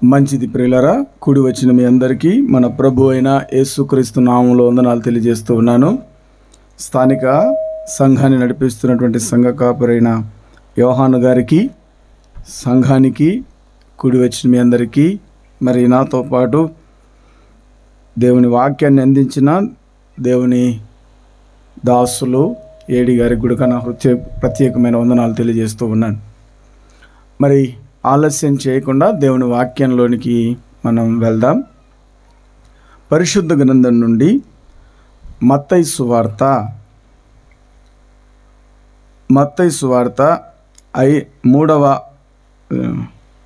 మంచిది ప్రియులారా, కూడి వచ్చిన మీ అందరికీ మన ప్రభు అయిన యేసుక్రీస్తు నామములో వందనాలు తెలియజేస్తూ ఉన్నాను. స్థానిక సంఘాన్ని నడిపిస్తున్నటువంటి సంఘ కాపరైన యోహాను గారికి, సంఘానికి, కూడి వచ్చిన మీ అందరికీ, మరి నాతో పాటు దేవుని వాక్యాన్ని అందించిన దేవుని దాసులు ఏడి గారికి కూడా నా ప్రత్యేకమైన వందనాలు తెలియజేస్తూ ఉన్నాను. మరి ఆలస్యం చేయకుండా దేవుని వాక్యంలోనికి మనం వెళ్దాం. పరిశుద్ధ గ్రంథం నుండి మత్తయి సువార్త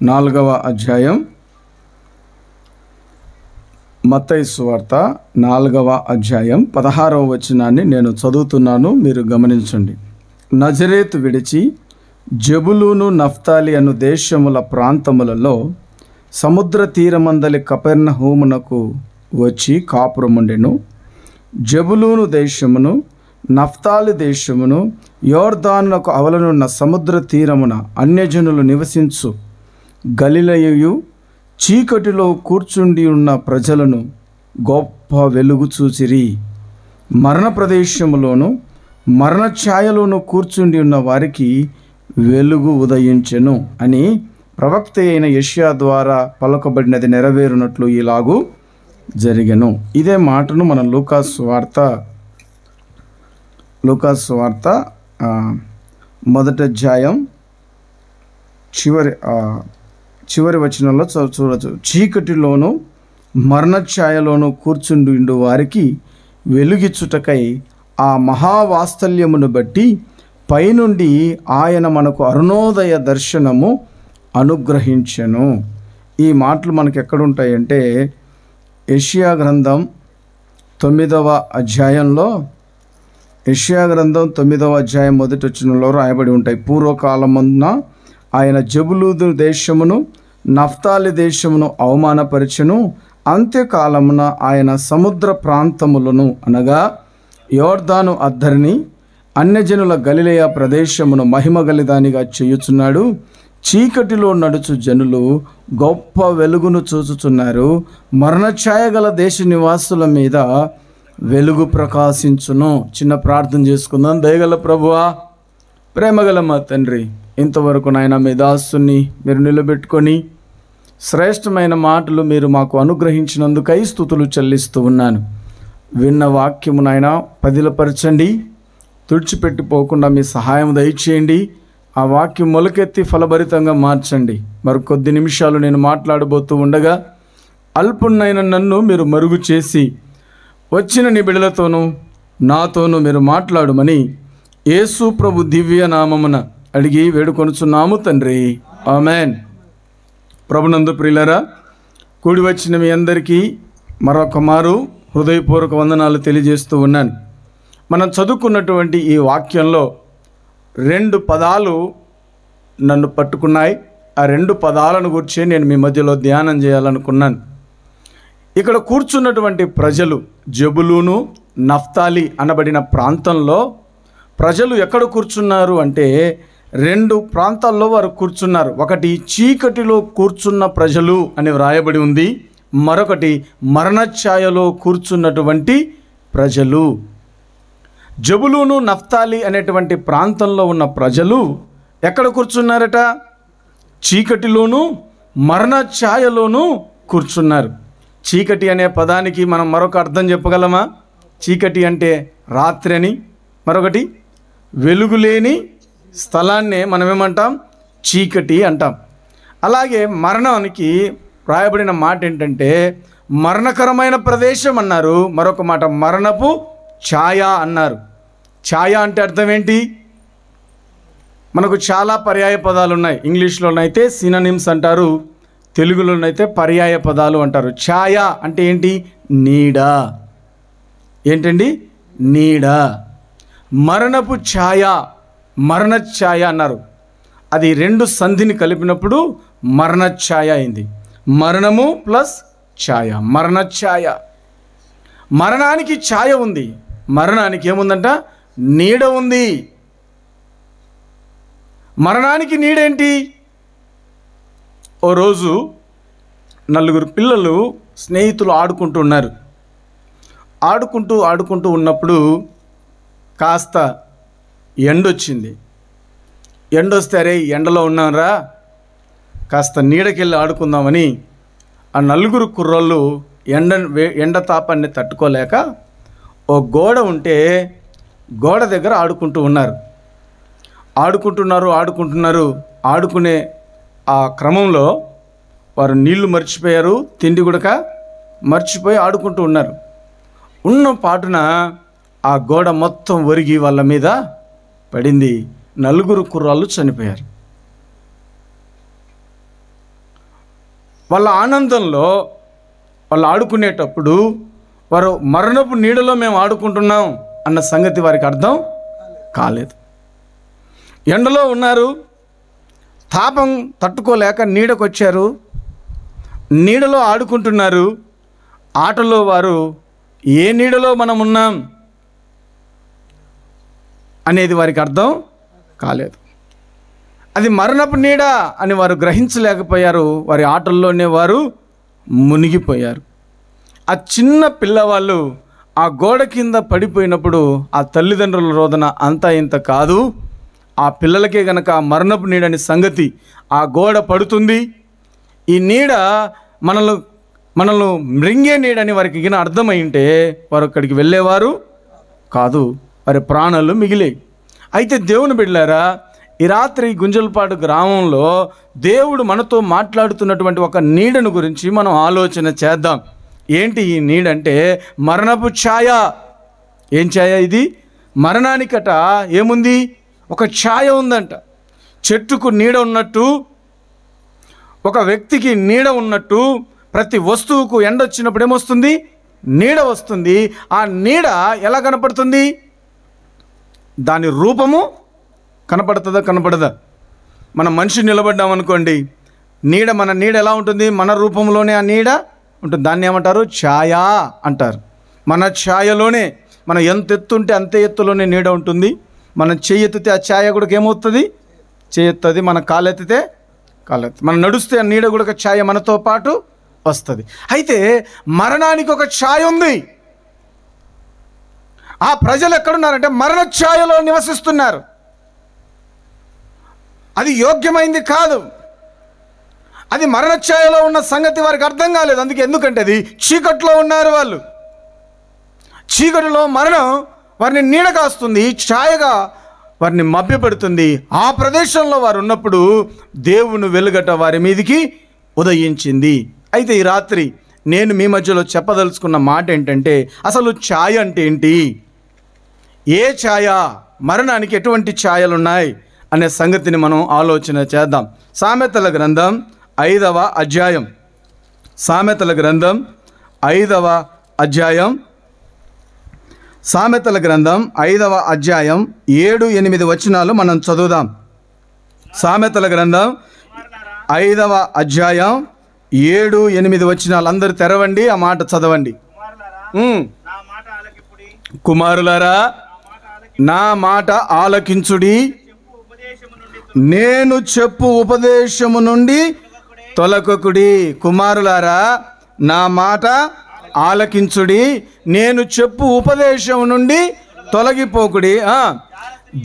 4వ అధ్యాయం. మత్తయి సువార్త 4వ అధ్యాయం 16వ వచనాన్ని నేను చదువుతున్నాను, మీరు గమనించండి. నజరేతు విడిచి జెబులూను నఫ్తాలి అను దేశముల ప్రాంతములలో సముద్ర తీరమందలి కపెర్నహూమునకు వచ్చి కాపురముండెను. జెబులూను దేశమును నఫ్తాలి దేశమును యోర్దానులకు అవలనున్న సముద్ర తీరమున అన్యజనులు నివసించు గలిలయయు చీకటిలో కూర్చుండి ఉన్న ప్రజలను గొప్ప వెలుగు చూచిరి. మరణ ప్రదేశములోను మరణ ఛాయలోను కూర్చుండి ఉన్న వారికి వెలుగు ఉదయించెను అని ప్రవక్త అయిన యెషయా ద్వారా పలుకబడినది నెరవేరునట్లు ఇలాగూ జరిగెను. ఇదే మాటను మనం లూకాసు వార్త మొదటి అధ్యాయం చివరి వచనంలో చూడవచ్చు. చీకటిలోను మరణ ఛాయలోను కూర్చుండి వారికి వెలుగిచ్చుటకై ఆ మహావాత్సల్యమును బట్టి పైనుండి ఆయన మనకు అరుణోదయ దర్శనము అనుగ్రహించెను. ఈ మాటలు మనకు ఎక్కడుంటాయంటే యెషయా గ్రంథం 9వ అధ్యాయంలో, యెషయా గ్రంథం 9వ అధ్యాయం మొదటి వచనంలో రాయబడి ఉంటాయి. పూర్వకాలమున ఆయన జెబులూను దేశమును నఫ్తాలి దేశమును అవమానపరచెను. అంత్యకాలమున ఆయన సముద్ర ప్రాంతములను అనగా యోర్దాను అద్దరిని అన్యజనుల గలిలయ ప్రదేశమును మహిమగలిదానిగా చేయుచున్నాడు. చీకటిలో నడుచు జనులు గొప్ప వెలుగును చూచుచున్నారు. మరణఛాయ గల దేశ నివాసుల మీద వెలుగు ప్రకాశించును. చిన్న ప్రార్థన చేసుకుందాం. దయగల ప్రభువా, ప్రేమగల మా తండ్రి, ఇంతవరకు నాయన మీ దాసుని మీరు నిలబెట్టుకొని శ్రేష్టమైన మాటలు మీరు మాకు అనుగ్రహించినందుకై స్తుతులు చెల్లిస్తూ ఉన్నాను. విన్న వాక్యము నాయన పదిలపరచండి, తుడిచిపెట్టిపోకుండా మీ సహాయం దయచేయండి. ఆ వాక్యం మొలకెత్తి ఫలభరితంగా మార్చండి. మరికొద్ది నిమిషాలు నేను మాట్లాడబోతూ ఉండగా అల్పున్నైన నన్ను మీరు మరుగు చేసి వచ్చిన నీ బిడ్డలతోనూ నాతోనూ మీరు మాట్లాడుమని యేసు ప్రభు దివ్య నామమున అడిగి వేడుకొనుచున్నాము తండ్రి, ఆమెన్. ప్రభునందు ప్రియులారా, కూడి వచ్చిన మీ అందరికీ మరొక మారు హృదయపూర్వక వందనాలు తెలియజేస్తూ ఉన్నాను. మనం చదువుకున్నటువంటి ఈ వాక్యంలో 2 పదాలు నన్ను పట్టుకున్నాయి. ఆ 2 పదాలను గురించి నేను మీ మధ్యలో ధ్యానం చేయాలనుకున్నాను. ఇక్కడ కూర్చున్నటువంటి ప్రజలు జెబులూను నఫ్తాలి అనబడిన ప్రాంతంలో ప్రజలు ఎక్కడ కూర్చున్నారు అంటే 2 ప్రాంతాల్లో వారు కూర్చున్నారు. ఒకటి చీకటిలో కూర్చున్న ప్రజలు అని వ్రాయబడి ఉంది, మరొకటి మరణఛాయలో కూర్చున్నటువంటి ప్రజలు. జెబులూను నఫ్తాలి అనేటువంటి ప్రాంతంలో ఉన్న ప్రజలు ఎక్కడ కూర్చున్నారట? చీకటిలోను మరణ ఛాయలోను కూర్చున్నారు. చీకటి అనే పదానికి మనం మరొక అర్థం చెప్పగలమా? చీకటి అంటే రాత్రి అని, మరొకటి వెలుగులేని స్థలాన్నే మనం ఏమంటాం? చీకటి అంటాం. అలాగే మరణానికి రాయబడిన మాట ఏంటంటే మరణకరమైన ప్రదేశం అన్నారు, మరొక మాట మరణపు ఛాయ అన్నారు. ఛాయ అంటే అర్థం ఏంటి? మనకు చాలా పర్యాయ పదాలు ఉన్నాయి. ఇంగ్లీష్లోనైతే సినోనిమ్స్ అంటారు, తెలుగులోనైతే పర్యాయ పదాలు అంటారు. ఛాయ అంటే ఏంటి? నీడ. ఏంటండి? నీడ. మరణపు ఛాయ, మరణ ఛాయ అన్నారు. అది 2 సంధిని కలిపినప్పుడు మరణ ఛాయ అయింది. మరణము ప్లస్ ఛాయ, మరణ ఛాయ. మరణానికి ఛాయ ఉంది, మరణానికి ఏముందంట? నీడ ఉంది. మరణానికి నీడేంటి? ఓ రోజు నలుగురు పిల్లలు స్నేహితులు ఆడుకుంటూ ఉన్నప్పుడు కాస్త ఎండొచ్చింది. ఎండొస్తే అరే ఎండలో ఉన్నారా, కాస్త నీడకెళ్ళి ఆడుకుందామని ఆ నలుగురు కుర్రోళ్ళు ఎండ తాపాన్ని తట్టుకోలేక ఓ గోడ ఉంటే గోడ దగ్గర ఆడుకుంటున్నారు. ఆడుకునే ఆ క్రమంలో వారు నీళ్లు మర్చిపోయారు, తిండి కూడా మర్చిపోయి ఆడుకుంటూ ఉన్నారు. ఉన్న పాటున ఆ గోడ మొత్తం ఒరిగి వాళ్ళ మీద పడింది. నలుగురు కుర్రాళ్ళు చనిపోయారు. వాళ్ళ ఆనందంలో వాళ్ళు ఆడుకునేటప్పుడు వారు మరణపు నీడలో మేము ఆడుకుంటున్నాం అన్న సంగతి వారికి అర్థం కాలేదు. ఎండలో ఉన్నారు, తాపం తట్టుకోలేక నీడకొచ్చారు, నీడలో ఆడుకుంటున్నారు. ఆటలో వారు ఏ నీడలో మనం ఉన్నాం అనేది వారికి అర్థం కాలేదు. అది మరణపు నీడ అని వారు గ్రహించలేకపోయారు. వారి ఆటల్లోనే వారు మునిగిపోయారు. ఆ చిన్న పిల్లవాళ్ళు ఆ గోడ కింద పడిపోయినప్పుడు ఆ తల్లిదండ్రుల రోదన అంతా ఇంత కాదు. ఆ పిల్లలకే గనక మరణపు నీడని సంగతి, ఆ గోడ పడుతుంది, ఈ నీడ మనల్ని మృంగే నీడని వారికి గిన అర్థమైంటే వారు అక్కడికి వెళ్ళేవారు కాదు, వారి ప్రాణాలు మిగిలేవి. అయితే దేవుని బిడ్డలారా, ఈ రాత్రి గుంజలపాడు గ్రామంలో దేవుడు మనతో మాట్లాడుతున్నటువంటి ఒక నీడను గురించి మనం ఆలోచన చేద్దాం. ఏంటి ఈ నీడ అంటే మరణపు ఛాయ. ఏం ఛాయ ఇది? మరణానికట ఏముంది? ఒక ఛాయ ఉందంట. చెట్టుకు నీడ ఉన్నట్టు, ఒక వ్యక్తికి నీడ ఉన్నట్టు, ప్రతి వస్తువుకు ఎండ వచ్చినప్పుడు ఏమొస్తుంది? నీడ వస్తుంది. ఆ నీడ ఎలా కనపడుతుంది? దాని రూపము కనపడుతుందా కనపడదా? మన మనిషి నిలబడ్డామనుకోండి, మన నీడ ఎలా ఉంటుంది? మన రూపంలోనే ఆ నీడ ఉంటుంది. దాన్ని ఏమంటారు? ఛాయ అంటారు. మన ఛాయలోనే, మనం ఎంత ఎత్తు ఉంటే అంతే ఎత్తులోనే నీడ ఉంటుంది. మనం చెయ్యెత్తితే ఆ ఛాయ కూడా ఏమవుతుంది? చేయెత్తుంది. మన కాలెత్తితే కాలెత్తి, మనం నడుస్తే ఆ నీడ కూడా ఛాయ మనతో పాటు వస్తుంది. అయితే మరణానికి ఒక ఛాయ ఉంది. ఆ ప్రజలు ఎక్కడున్నారంటే మరణ ఛాయలో నివసిస్తున్నారు. అది యోగ్యమైంది కాదు. అది మరణ ఛాయలో ఉన్న సంగతి వారికి అర్థం కాలేదు. ఎందుకంటే అది చీకట్లో ఉన్నారు. వాళ్ళు చీకటిలో మరణం వారిని నీడ కాస్తుంది, ఛాయగా వారిని మభ్యపెడుతుంది. ఆ ప్రదేశంలో వారు ఉన్నప్పుడు దేవుని వెలుగట వారి మీదికి ఉదయించింది. అయితే ఈ రాత్రి నేను మీ మధ్యలో చెప్పదలుచుకున్న మాట ఏంటంటే, అసలు ఛాయ అంటే ఏంటి? ఏ ఛాయ? మరణానికి ఎటువంటి ఛాయలు ఉన్నాయి అనే సంగతిని మనం ఆలోచన చేద్దాం. సామెతల గ్రంథం 5వ అధ్యాయం, సామెతల గ్రంథం 5వ అధ్యాయం, సామెతల గ్రంథం 5వ అధ్యాయం 7-8 వచనాలు మనం చదువుదాం. సామెతల గ్రంథం 5వ అధ్యాయం 7-8 వచనాలు అందరూ తెరవండి, ఆ మాట చదవండి. కుమారులారా, నా మాట ఆలకించుడి, నేను చెప్పు ఉపదేశము నుండి తొలగకుడి. కుమారులారా, నా మాట ఆలకించుడి, నేను చెప్పు ఉపదేశము నుండి తొలగిపోకుడి.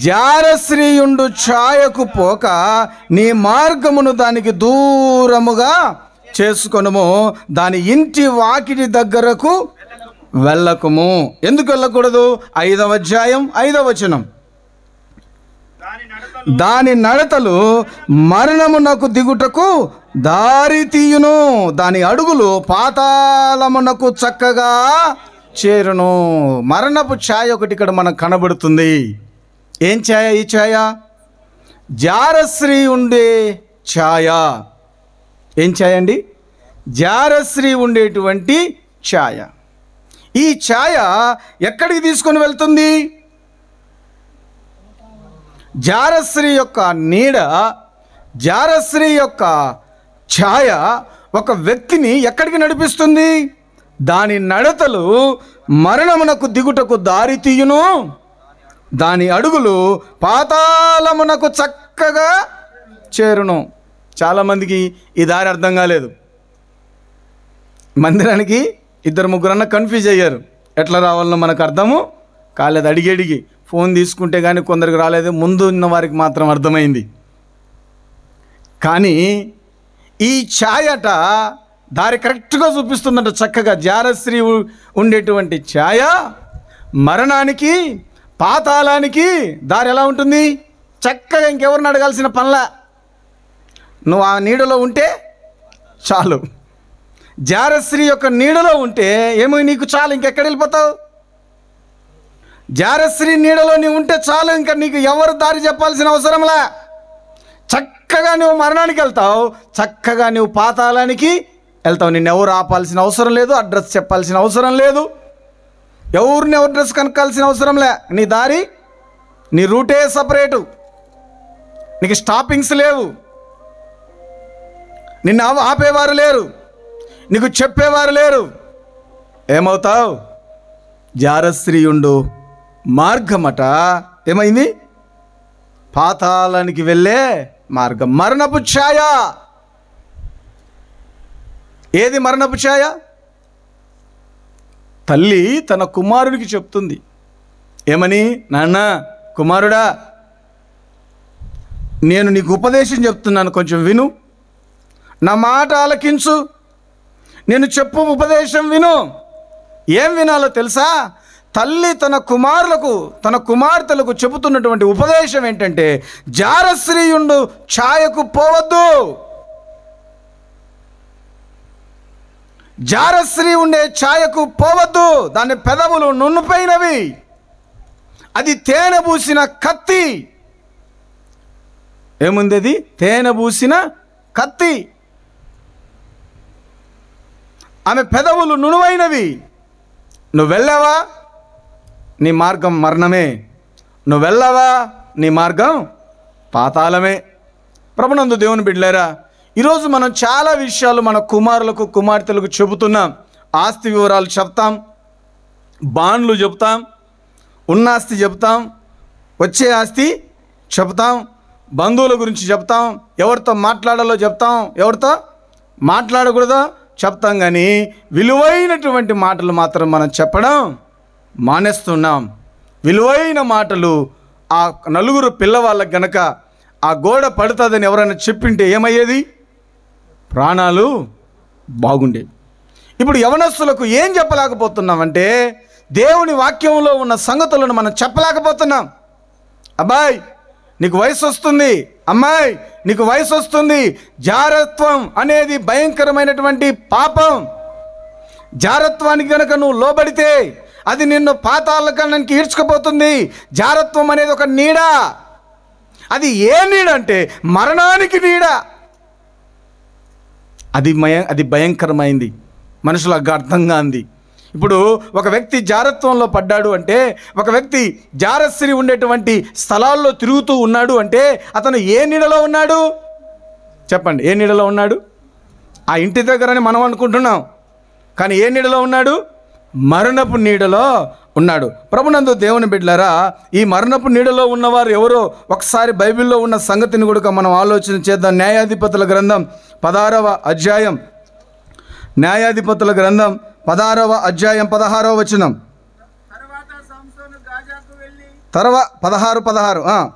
జారశ్రీయుండు ఛాయకు పోక నీ మార్గమును దానికి దూరముగా చేసుకొనుము, దాని ఇంటి వాకిటి దగ్గరకు వెళ్ళకుము. ఎందుకు వెళ్ళకూడదు? 5వ అధ్యాయం 5వ వచనం. దాని నడతలు మరణమునకు దిగుటకు దారి తీయును, దాని అడుగులు పాతాళమునకు చక్కగా చేరును. మరణపు ఛాయ ఒకటి ఇక్కడ మనకు కనబడుతుంది. ఏం ఛాయ? ఈ ఛాయ జారశ్రీ ఉండే ఛాయ. ఏం ఛాయ అండి? జారశ్రీ ఉండేటువంటి ఛాయ. ఈ ఛాయ ఎక్కడికి తీసుకొని వెళ్తుంది? జారశ్రీ యొక్క నీడ, జారశ్రీ యొక్క ఛాయ ఒక వ్యక్తిని ఎక్కడికి నడిపిస్తుంది? దాని నడతలు మరణమునకు దిగుటకు దారి తీయును, దాని అడుగులు పాతాళమునకు చక్కగా చేరును. చాలామందికి ఈ దారి అర్థం కాలేదు. మందిరానికి 2-3 కన్ఫ్యూజ్ అయ్యారు. ఎట్లా రావాలనో మనకు అర్థము కాలేదు. అడిగి ఫోన్ తీసుకుంటే కానీ కొందరికి రాలేదు, ముందు ఉన్న వారికి మాత్రం అర్థమైంది. కానీ ఈ ఛాయట దారి కరెక్ట్గా చూపిస్తుందంట. చక్కగా జారశ్రీ ఉండేటువంటి ఛాయ మరణానికి, పాతాళానికి దారి ఎలా ఉంటుంది? చక్కగా ఇంకెవరిని అడగాల్సిన పనిలా, నువ్వు ఆ నీడలో ఉంటే చాలు. జారశ్రీ యొక్క నీడలో ఉంటే ఏమో నీకు చాలు, ఇంకెక్కడ వెళ్ళిపోతావు? జారశ్రీ నీడలో నీవు ఉంటే చాలు, ఇంకా నీకు ఎవరు దారి చెప్పాల్సిన అవసరంలా. చక్కగా నువ్వు మరణానికి వెళ్తావు, చక్కగా నువ్వు పాతాళానికి వెళ్తావు. నిన్నెవరు ఆపాల్సిన అవసరం లేదు, అడ్రస్ చెప్పాల్సిన అవసరం లేదు, ఎవరిని అడ్రస్ కనుక్కాల్సిన అవసరం లే. నీ దారి, నీ రూటే సపరేటు, నీకు స్టాపింగ్స్ లేవు, నిన్ను ఆపేవారు లేరు, నీకు చెప్పేవారు లేరు. ఏమవుతావు? జారశ్రీ ఉండు మార్గమట ఏమైంది? పాతాళానికి వెళ్ళే మార్గం. మరణపు ఛాయ. ఏది మరణపు ఛాయ? తల్లి తన కుమారుడికి చెప్తుంది ఏమని? నాన్న, కుమారుడా, నేను నీకు ఉపదేశం చెప్తున్నాను, కొంచెం విను, నా మాట ఆలకించు, నేను చెప్పు ఉపదేశం విను. ఏం వినాలో తెలుసా? తల్లి తన కుమారులకు, తన కుమార్తెలకు చెబుతున్నటువంటి ఉపదేశం ఏంటంటే, జారశ్రీయుండు ఛాయకు పోవద్దు. జారశ్రీ ఉండే ఛాయకు పోవద్దు. దాని పెదవులు నున్నుపోయినవి, అది తేనె పూసిన కత్తి. ఏముంది అది? తేనె పూసిన కత్తి. ఆమె పెదవులు నునువైనవి. నువ్వు వెళ్ళావా, నీ మార్గం మరణమే. నువ్వు వెళ్ళావా, నీ మార్గం పాతాళమే. ప్రభునందు దేవుని బిడ్డలారా, ఈరోజు మనం చాలా విషయాలు మన కుమారులకు, కుమార్తెలకు చెబుతున్నాం. ఆస్తి వివరాలు చెప్తాం, బాండ్లు చెప్తాం, ఉన్న ఆస్తి చెప్తాం, వచ్చే ఆస్తి చెప్తాం, బంధువుల గురించి చెప్తాం, ఎవరితో మాట్లాడాలో చెప్తాం, ఎవరితో మాట్లాడకూడదో చెప్తాం. కానీ విలువైనటువంటి మాటలు మాత్రం మనం చెప్పడం మానేస్తున్నాం. విలువైన మాటలు ఆ నలుగురు పిల్లవాళ్ళకి గనక ఆ గోడ పడుతుందని ఎవరైనా చెప్పింటే ఏమయ్యేది? ప్రాణాలు బాగుండేవి. ఇప్పుడు యవనస్తులకు ఏం చెప్పలేకపోతున్నామంటే, దేవుని వాక్యంలో ఉన్న సంగతులను మనం చెప్పలేకపోతున్నాం. అబ్బాయి, నీకు వయసు వస్తుంది, అమ్మాయి, నీకు వయసు వస్తుంది. జారత్వం అనేది భయంకరమైనటువంటి పాపం. జారత్వానికి కనుక నువ్వు లోబడితే అది నిన్ను పాతాళానికి ఈడ్చుకుపోతుంది. జారత్వం అనేది ఒక నీడ. అది ఏ నీడ అంటే మరణానికి నీడ. అది భయంకరమైంది, మనుషులకు అర్థంగా ఉంది. ఇప్పుడు ఒక వ్యక్తి జారత్వంలో పడ్డాడు అంటే, ఒక వ్యక్తి జారశ్రీ ఉండేటువంటి స్థలాల్లో తిరుగుతూ ఉన్నాడు అంటే అతను ఏ నీడలో ఉన్నాడు? చెప్పండి, ఏ నీడలో ఉన్నాడు? ఆ ఇంటి దగ్గరని మనం అనుకుంటున్నాం, కానీ ఏ నీడలో ఉన్నాడు? మరణపు నీడలో ఉన్నాడు. ప్రభునందు దేవుని బిడ్డలారా, ఈ మరణపు నీడలో ఉన్నవారు ఎవరో ఒకసారి బైబిల్లో ఉన్న సంగతిని కూడా మనం ఆలోచన చేద్దాం. న్యాయాధిపతుల గ్రంథం 16వ అధ్యాయం, న్యాయాధిపతుల గ్రంథం 16వ అధ్యాయం 16వ వచనం. 16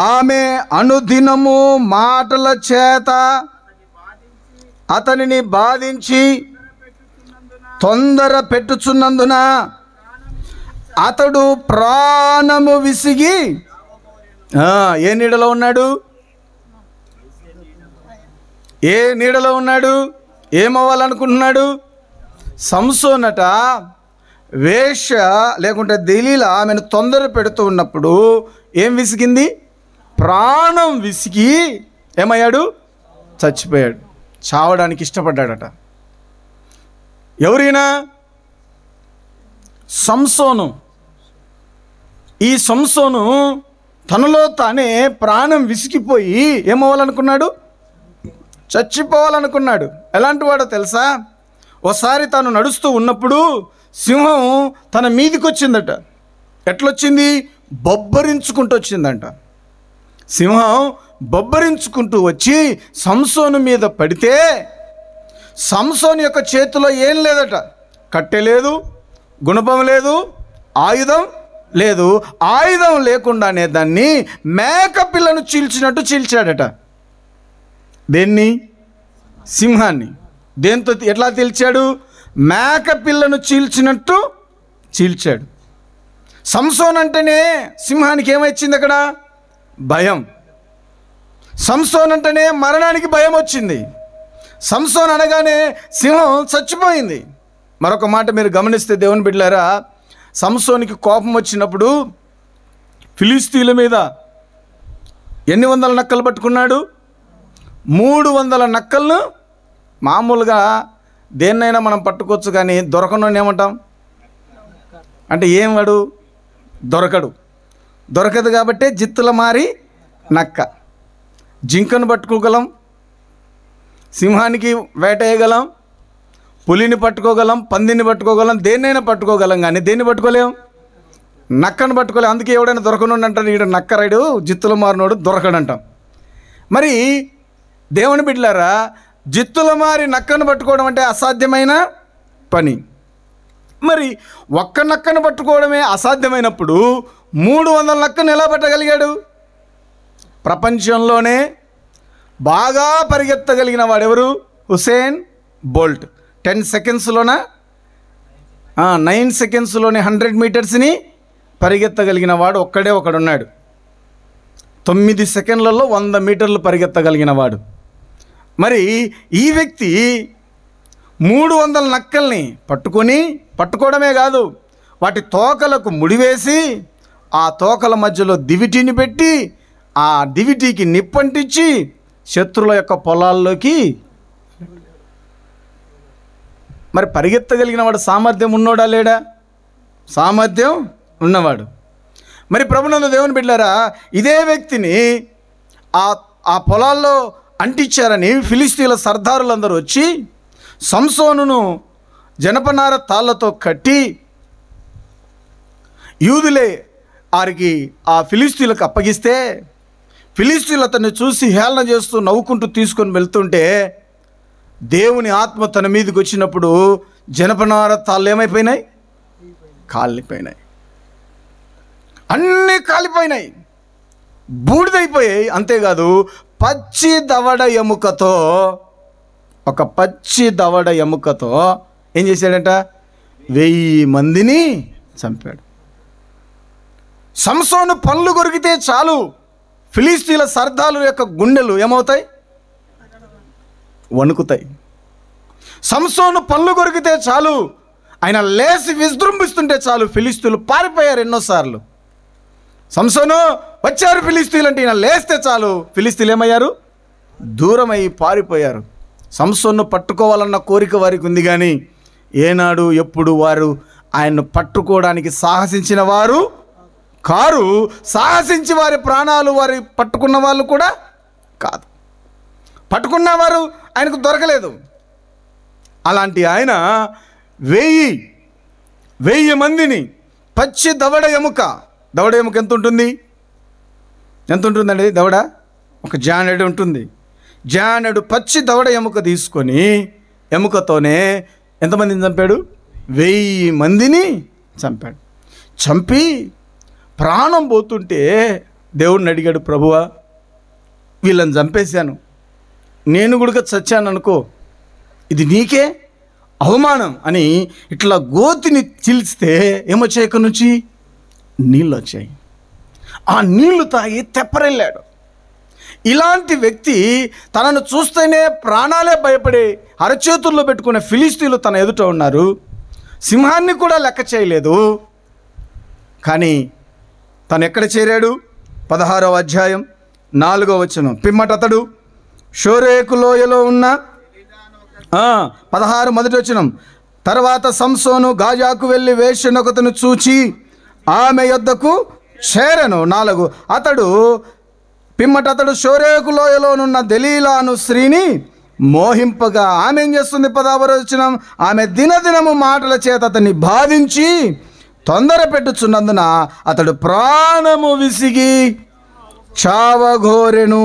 ఆమె అనుదినము మాటల చేత అతనిని బాధించి తొందర పెట్టుచున్నందున అతడు ప్రాణము విసిగి ఏ నీడలో ఉన్నాడు? ఏ నీడలో ఉన్నాడు? ఏమవ్వాలనుకుంటున్నాడు? సంసోనట వేష లేకుంటే దెలీలా ఆమెను తొందర పెడుతూ ఉన్నప్పుడు ఏం విసిగింది? ప్రాణం విసిగి ఏమయ్యాడు? చచ్చిపోయాడు. చావడానికి ఇష్టపడ్డాడట. ఎవరైనా? సంసోను. ఈ సంసోను తనలో తానే ప్రాణం విసిగిపోయి ఏమవ్వాలనుకున్నాడు? చచ్చిపోవాలనుకున్నాడు. ఎలాంటి వాడో తెలుసా? ఓసారి తాను నడుస్తూ ఉన్నప్పుడు సింహం తన మీదికి వచ్చిందట. ఎట్లొచ్చింది? బొబ్బరించుకుంటూ వచ్చిందంట. సింహం బొబ్బరించుకుంటూ వచ్చి సంసోను మీద పడితే సంసోను యొక్క చేతిలో ఏం లేదట, కట్టె లేదు, గుణపం లేదు, ఆయుధం లేదు. ఆయుధం లేకుండానే దాన్ని మేకపిల్లను చీల్చినట్టు చీల్చాడట. దేన్ని? సింహాన్ని. దేంతో? ఎట్లా చీల్చాడు? మేకపిల్లను చీల్చినట్టు చీల్చాడు. సంసోన్ అంటేనే సింహానికి ఏమొచ్చింది? అక్కడ భయం. సంసోన్ అంటేనే మరణానికి భయం వచ్చింది. సంసోన్ అనగానే సింహం చచ్చిపోయింది. మరొక మాట మీరు గమనిస్తే దేవుని బిడ్డలారా, సంసోనికి కోపం వచ్చినప్పుడు ఫిలిస్తీన్ల మీద ఎన్ని వందల నక్కలు పట్టుకున్నాడు? 300 నక్కలను. మామూలుగా దేన్నైనా మనం పట్టుకోవచ్చు, కానీ దొరకనని ఏమంటాం? అంటే ఏం వాడు దొరకదు కాబట్టి జిత్తుల మారి నక్క. జింకను పట్టుకోగలం, సింహానికి వేటేయగలం, పులిని పట్టుకోగలం, పందిని పట్టుకోగలం, దేన్నైనా పట్టుకోగలం, కానీ దేన్ని పట్టుకోలేం? నక్కను పట్టుకోలేం. అందుకే ఎవడైనా దొరకనుండి అంటాడు, ఈడ నక్క రైడు జిత్తుల మారినోడు దొరకడంటాం. మరి దేవుని బిడ్డలారా, జిత్తుల మారి నక్కను పట్టుకోవడం అంటే అసాధ్యమైన పని. మరి ఒక్క నక్కను పట్టుకోవడమే అసాధ్యమైనప్పుడు 300 నక్కను ఎలా పట్టగలిగాడు? ప్రపంచంలోనే బాగా పరిగెత్తగలిగిన వాడెవరు? Usain Bolt. 10 సెకండ్స్లోన 9 సెకండ్స్లోనే 100 మీటర్స్ని పరిగెత్తగలిగిన వాడు ఒక్కడే ఒకడున్నాడు. 9 సెకండ్లలో 100 మీటర్లు పరిగెత్తగలిగిన వాడు. మరి ఈ వ్యక్తి 300 నక్కల్ని పట్టుకోవడమే కాదు, వాటి తోకలకు ముడివేసి ఆ తోకల మధ్యలో దివిటీని పెట్టి ఆ దివిటీకి నిప్పంటించి శత్రుల యొక్క పొలాల్లోకి. మరి పరిగెత్తగలిగిన వాడు సామర్థ్యం ఉన్నోడా లేడా? సామర్థ్యం ఉన్నవాడు. మరి ప్రభునందు దేవుని బిడ్డలారా, ఇదే వ్యక్తిని ఆ పొలాల్లో అంటించారని ఫిలిస్తీన్ల సర్దారులందరూ వచ్చి సంసోనును జనపనార తాళ్లతో కట్టి యూదులే వారికి ఆ ఫిలిస్తీన్లకు అప్పగిస్తే ఫిలిస్తీన్లు అతన్ని చూసి హేళన చేస్తూ నవ్వుకుంటూ తీసుకొని వెళ్తుంటే దేవుని ఆత్మ తన మీదకి వచ్చినప్పుడు జనపనార తాళ్ళు ఏమైపోయినాయి? కాలిపోయినాయి. అన్నీ కాలిపోయినాయి, బూడిదైపోయాయి. అంతేకాదు పచ్చి దవడ ఎముకతో, ఒక పచ్చి దవడ ఎముకతో ఏం చేశాడంట? 1000 మందిని చంపాడు. సంసోను పళ్ళు కొరికితే చాలు ఫిలిస్తీన్ల సర్దారుల యొక్క గుండెలు ఏమవుతాయి? వణుకుతాయి. సంసోను పళ్ళు కొరికితే చాలు, ఆయన లేసి విజృంభిస్తుంటే చాలు ఫిలిస్తీన్లు పారిపోయారు ఎన్నోసార్లు. సంసోను వచ్చారు ఫిలిస్తీన్లు అంటే ఈయన లేస్తే చాలు ఫిలిస్తీన్లు ఏమయ్యారు? దూరమై పారిపోయారు. సంసోన్ను పట్టుకోవాలన్న కోరిక వారికి ఉంది, కానీ ఏనాడు ఎప్పుడు వారు ఆయన్ను పట్టుకోవడానికి సాహసించిన వారు కారు. సాహసించి వారి ప్రాణాలు వారి పట్టుకున్న వాళ్ళు కూడా కాదు. పట్టుకున్నవారు ఆయనకు దొరకలేదు. అలాంటి ఆయన 1000 మందిని పచ్చి దవడ ఎముక ఎంత ఉంటుంది? ఎంత ఉంటుందండి దవడ? ఒక జానెడు ఉంటుంది. జానెడు పచ్చి దవడ ఎముక తీసుకొని ఎముకతోనే ఎంతమందిని చంపాడు? 1000 మందిని చంపాడు. చంపి ప్రాణం పోతుంటే దేవుడిని అడిగాడు, ప్రభువా వీళ్ళని చంపేశాను, నేను కూడా చచ్చాను అనుకో, ఇది నీకే అవమానం అని ఇట్లా గోతిని చీల్స్తే ఏమొచ్చాయి? ఇక్కడ నుంచి నీళ్ళు వచ్చాయి. ఆ నీళ్లు తాగి తెప్పరెళ్ళాడు. ఇలాంటి వ్యక్తి తనను చూస్తేనే ప్రాణాలే భయపడి అరచేతుల్లో పెట్టుకునే ఫిలిస్తీన్లు తన ఎదుట ఉన్నారు. సింహాన్ని కూడా లెక్క చేయలేదు. కానీ తను ఎక్కడ చేరాడు? 16వ అధ్యాయం 4వ వచనం. పిమ్మట అతడు షోరేకు లోయలో ఉన్న 16 మొదటి వచనం. తర్వాత సంసోను గాజాకు వెళ్ళి వేశ్యనొకతను చూచి ఆమె యొద్దకు చేరెను. 4 పిమ్మట అతడు షోరేకు లోయలోనున్న దెలీలాను స్త్రీని మోహింపగా ఆమె ఏం చేస్తుంది? 16వ వచనం. ఆమె దినదినము మాటల చేత అతన్ని బాధించి తొందర పెట్టుచున్నందున అతడు ప్రాణము విసిగి చావగోరెను.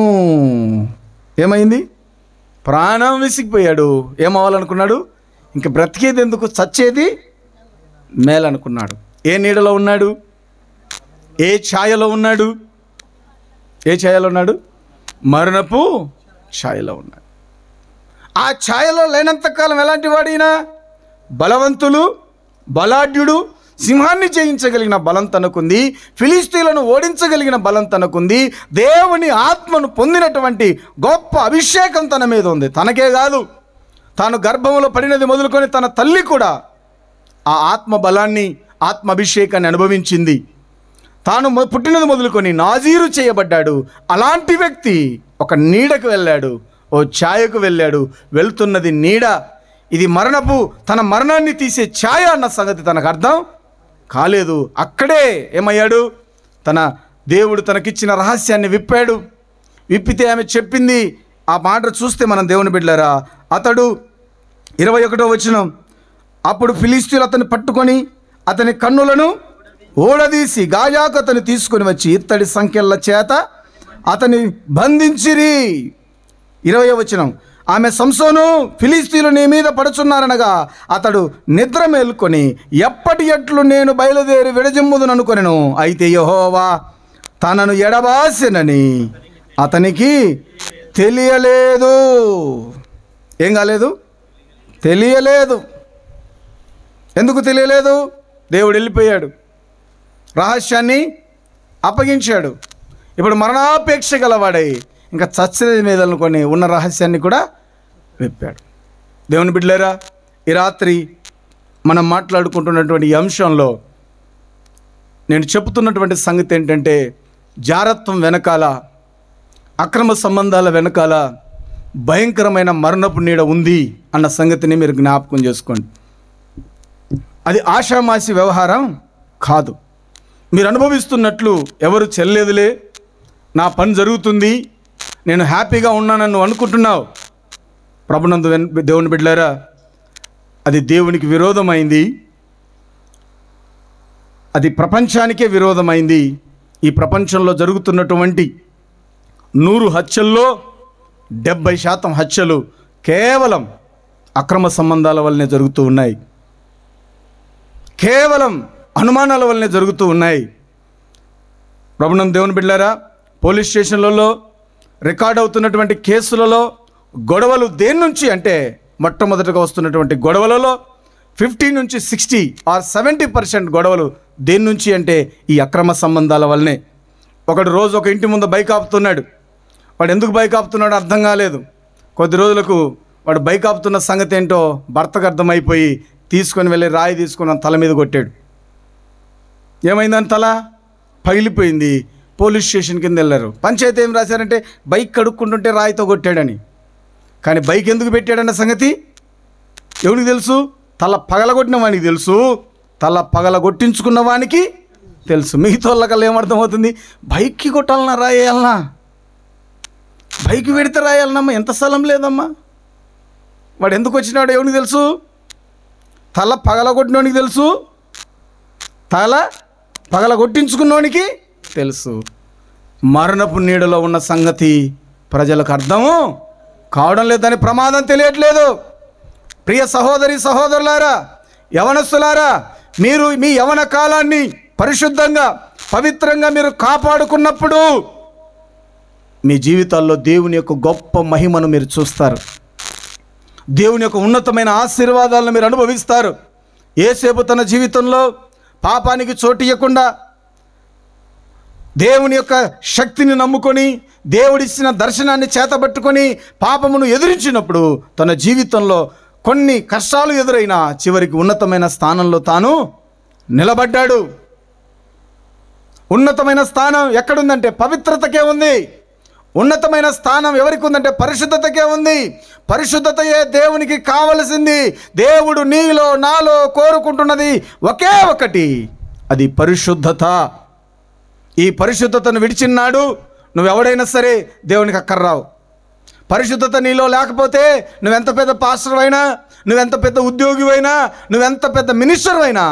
ఏమైంది? ప్రాణం విసిగిపోయాడు. ఏమవ్వాలనుకున్నాడు? ఇంక బ్రతికేది ఎందుకు, చచ్చేది మేలనుకున్నాడు. ఏ నీడలో ఉన్నాడు? ఏ ఛాయలో ఉన్నాడు? ఏ ఛాయలో ఉన్నాడు? మరణపు ఛాయలో ఉన్నాడు. ఆ ఛాయలో లేనంతకాలం ఎలాంటి వాడైనా బలవంతులు, బలాఢ్యుడు, సింహాన్ని జయించగలిగిన బలం తనకుంది, ఫిలిస్తీన్లను ఓడించగలిగిన బలం తనకుంది, దేవుని ఆత్మను పొందినటువంటి గొప్ప అభిషేకం తన మీద ఉంది. తనకే కాదు, తాను గర్భంలో పడినది మొదలుకొని తన తల్లి కూడా ఆ ఆత్మ బలాన్ని, ఆత్మ అభిషేకాన్ని అనుభవించింది. తాను పుట్టినది మొదలుకొని నాజీరు చేయబడ్డాడు. అలాంటి వ్యక్తి ఒక నీడకు వెళ్ళాడు, ఓ ఛాయకు వెళ్ళాడు. వెళ్తున్నది నీడ. ఇది మరణపు, తన మరణాన్ని తీసే ఛాయ అన్న సంగతి తనకు అర్థం కాలేదు. అక్కడే ఏమయ్యాడు? తన దేవుడు తనకిచ్చిన రహస్యాన్ని విప్పాడు. విప్పితే ఆమె చెప్పింది ఆ మాట చూస్తే మనం దేవుని బిడ్డలారా, అతడు 21వ వచనం, అప్పుడు ఫిలిస్తీయులు అతన్ని పట్టుకొని అతని కన్నులను ఊడదీసి గాజాకు అతను తీసుకొని వచ్చి ఇత్తడి సంఖ్యల చేత అతని బంధించిరి. 20వ వచనం, ఆమె సంసోను, ఫిలిస్తీయులు నీ మీద పడుచున్నారనగా అతడు నిద్ర మేల్కొని ఎప్పటి ఎట్లు నేను బయలుదేరి విడజిమ్ముదును అనుకొనెను. అయితే యెహోవా తనను ఎడబాసెనని అతనికి తెలియలేదు. ఏం కాలేదు? తెలియలేదు. ఎందుకు తెలియలేదు? దేవుడు వెళ్ళిపోయాడు, రహస్యాన్ని అప్పగించాడు. ఇప్పుడు మరణాపేక్ష గలవాడై ఇంకా చచ్చేది మీద అనుకొని ఉన్న రహస్యాన్ని కూడా విప్పాడు. దేవుని బిడ్డలారా, ఈ రాత్రి మనం మాట్లాడుకుంటున్నటువంటి ఈ అంశంలో నేను చెబుతున్నటువంటి సంగతి ఏంటంటే, జారత్వం వెనకాల, అక్రమ సంబంధాల వెనకాల భయంకరమైన మరణపు నీడ ఉంది అన్న సంగతిని మీరు జ్ఞాపకం చేసుకోండి. అది ఆషామాషి వ్యవహారం కాదు. మీరు అనుభవిస్తున్నట్లు ఎవరు చెల్లేదులే, నా పని జరుగుతుంది, నేను హ్యాపీగా ఉన్నానని నువ్వు అనుకుంటున్నావు. ప్రభునందు దేవుని బిడ్డలారా, అది దేవునికి విరోధమైంది, అది ప్రపంచానికే విరోధమైంది. ఈ ప్రపంచంలో జరుగుతున్నటువంటి 100 హత్యల్లో 70% హత్యలు కేవలం అక్రమ సంబంధాల వల్లనే జరుగుతూ ఉన్నాయి, కేవలం అనుమానాల వల్లనే జరుగుతూ ఉన్నాయి. ప్రభునందు దేవుని బిడ్డలారా, పోలీస్ స్టేషన్లలో రికార్డ్ అవుతున్నటువంటి కేసులలో గొడవలు దేని నుంచి అంటే, మొట్టమొదటిగా వస్తున్నటువంటి గొడవలలో 50 నుంచి 60 ఆర్ 70% గొడవలు దేని నుంచి అంటే ఈ అక్రమ సంబంధాల వల్లనే. ఒకడు రోజు ఒక ఇంటి ముందు బైక్ ఆపుతున్నాడు. వాడు ఎందుకు బైక్ ఆపుతున్నాడో అర్థం కాలేదు. కొద్ది రోజులకు వాడు బైక్ ఆపుతున్న సంగతి ఏంటో భర్తకు అర్థమైపోయి తీసుకొని వెళ్ళి రాయి తీసుకొని తల మీద కొట్టాడు. ఏమైందని తల పగిలిపోయింది. పోలీస్ స్టేషన్ కింద వెళ్ళారు. పంచాయతీ ఏం రాశారంటే బైక్ కడుక్కుంటుంటే రాయితో కొట్టాడని. కానీ బైక్ ఎందుకు పెట్టాడన్న సంగతి ఎవరికి తెలుసు? తల పగలగొట్టిన వానికి తెలుసు, తల పగలగొట్టించుకున్న వానికి తెలుసు. మిగతా వాళ్ళకల్లా ఏమర్థమవుతుంది? బైక్కి కొట్టాలన్నా రాయేయాలన్నా, బైక్ పెడితే రాయాలన్నమ్మా, ఎంత స్థలం లేదమ్మా. వాడు ఎందుకు వచ్చినాడో ఎవరికి తెలుసు? తల పగలగొట్టినోనికి తెలుసు, తల పగలగొట్టించుకున్నోనికి తెలుసు. మరణపు నీడలో ఉన్న సంగతి ప్రజలకు అర్థము కావడం లేదు, దాని ప్రమాదం తెలియట్లేదు. ప్రియ సహోదరి సహోదరులారా, యవనస్తులారా, మీరు మీ యవన కాలాన్ని పరిశుద్ధంగా పవిత్రంగా మీరు కాపాడుకున్నప్పుడు మీ జీవితాల్లో దేవుని యొక్క గొప్ప మహిమను మీరు చూస్తారు, దేవుని యొక్క ఉన్నతమైన ఆశీర్వాదాలను మీరు అనుభవిస్తారు. యేసేపు తన జీవితంలో పాపానికి చోటు ఇవ్వకుండా దేవుని యొక్క శక్తిని నమ్ముకొని దేవుడిచ్చిన దర్శనాన్ని చేతబట్టుకొని పాపమును ఎదిరించినప్పుడు తన జీవితంలో కొన్ని కష్టాలు ఎదురైనా చివరికి ఉన్నతమైన స్థానంలో తాను నిలబడ్డాడు. ఉన్నతమైన స్థానం ఎక్కడుందంటే పవిత్రతకే ఉంది. ఉన్నతమైన స్థానం ఎవరికి ఉందంటే పరిశుద్ధతకే ఉంది. పరిశుద్ధతయే దేవునికి కావలసింది. దేవుడు నీలో నాలో కోరుకుంటున్నది ఒకే ఒకటి, అది పరిశుద్ధత. ఈ పరిశుద్ధతను విడిచిన్నాడు నువ్వెవడైనా సరే దేవునికి అక్కర్రావు. పరిశుద్ధత నీలో లేకపోతే నువ్వెంత పెద్ద పాస్టర్ అయినా, నువ్వెంత పెద్ద ఉద్యోగి అయినా, నువ్వెంత పెద్ద మినిస్టర్ అయినా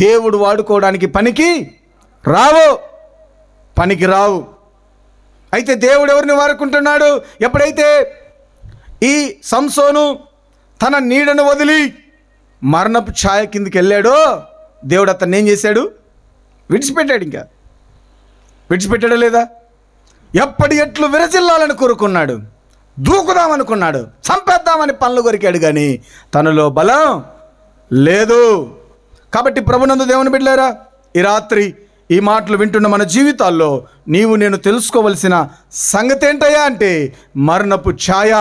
దేవుడు వాడుకోవడానికి పనికి రావు. అయితే దేవుడు ఎవరిని వాడుకుంటున్నాడు? ఎప్పుడైతే ఈ సంసోను తన నీడను వదిలి మరణపు ఛాయ కిందికి వెళ్ళాడో దేవుడు అతన్ని ఏం చేశాడు? విడిచిపెట్టాడు. ఇంకా విడిచిపెట్టాడా లేదా? ఎప్పటి ఎట్లు విరజిల్లాలని కోరుకున్నాడు, దూకుదామనుకున్నాడు, చంపేద్దామని పనులు కొరికాడు, కానీ తనలో బలం లేదు. కాబట్టి ప్రభునందు దేవుని బిడ్డలారా, ఈ రాత్రి ఈ మాటలు వింటున్న మన జీవితాల్లో నీవు నేను తెలుసుకోవలసిన సంగతి ఏంటయ్యా అంటే, మరణపు ఛాయ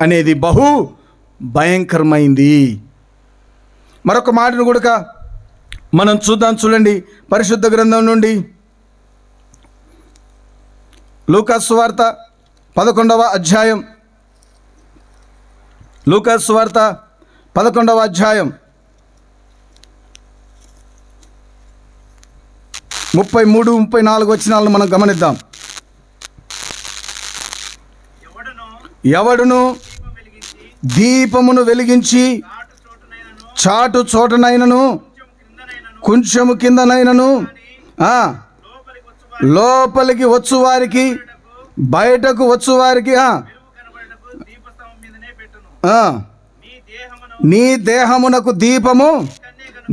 అనేది బహు భయంకరమైంది. మరొక మాటను కూడా మనం చూద్దాం. చూడండి, పరిశుద్ధ గ్రంథం నుండి లూకాసు సువార్త 11వ అధ్యాయం, లూకాసు సువార్త 11వ అధ్యాయం 33, 34 వచనాలను మనం గమనిద్దాం. ఎవడును దీపమును వెలిగించి చాటు చోటనైనను కొంచెము కిందనైనను లోపలికి వచ్చువారికి బయటకు వచ్చువారికి నీ దేహమునకు దీపము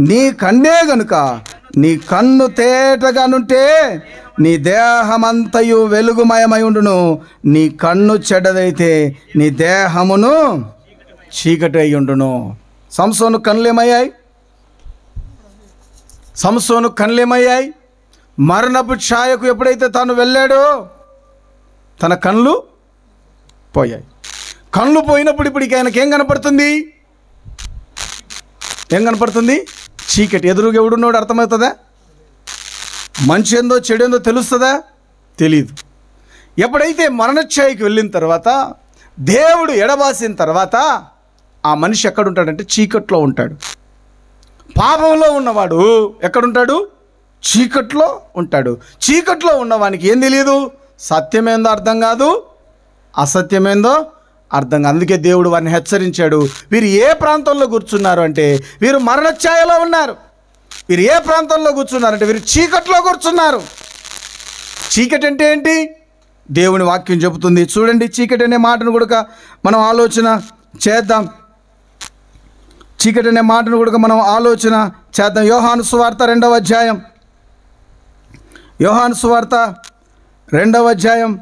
నీ కన్నే గనుక నీ కన్ను తేటగానుంటే నీ దేహమంతయు వెలుగుమయమై ఉండును. నీ కన్ను చెడ్డదైతే నీ దేహమును చీకటి అయి ఉండును. సంసోను కన్నులేమయ్యాయి? సంసోను కన్నులేమయ్యాయి? మరణపు ఛాయకు ఎప్పుడైతే తాను వెళ్ళాడో తన కళ్ళు పోయాయి. కళ్ళు పోయినప్పుడు ఇప్పుడు ఆయనకి ఏం కనపడుతుంది? ఏం కనపడుతుంది? చీకటి. ఎదురుగా ఎవడున్నాడు అర్థమవుతుందా? మంచి ఏందో చెడేందో తెలుస్తుందా? తెలీదు. ఎప్పుడైతే మరణఛాయకి వెళ్ళిన తర్వాత, దేవుడు ఎడబాసిన తర్వాత ఆ మనిషి ఎక్కడుంటాడంటే చీకట్లో ఉంటాడు. పాపంలో ఉన్నవాడు ఎక్కడుంటాడు? చీకట్లో ఉంటాడు. చీకట్లో ఉన్నవానికి ఏం తెలియదు? సత్యమేందో అర్థం కాదు, అసత్యమేందో అర్థం కాదు. అందుకే దేవుడు వారిని హెచ్చరించాడు. వీరు ఏ ప్రాంతంలో కూర్చున్నారు అంటే వీరు మరణఛాయలో ఉన్నారు. వీరు ఏ ప్రాంతంలో కూర్చున్నారంటే వీరు చీకట్లో కూర్చున్నారు. చీకటి అంటే ఏంటి? దేవుని వాక్యం చెబుతుంది. చూడండి, చీకటి అనే మాటను కూడా మనం ఆలోచన చేద్దాం. చీకటి అనే మాటను కూడా మనం ఆలోచన చేద్దాం. యోహాను సువార్త 2వ అధ్యాయం, యోహాను సువార్త 2వ అధ్యాయం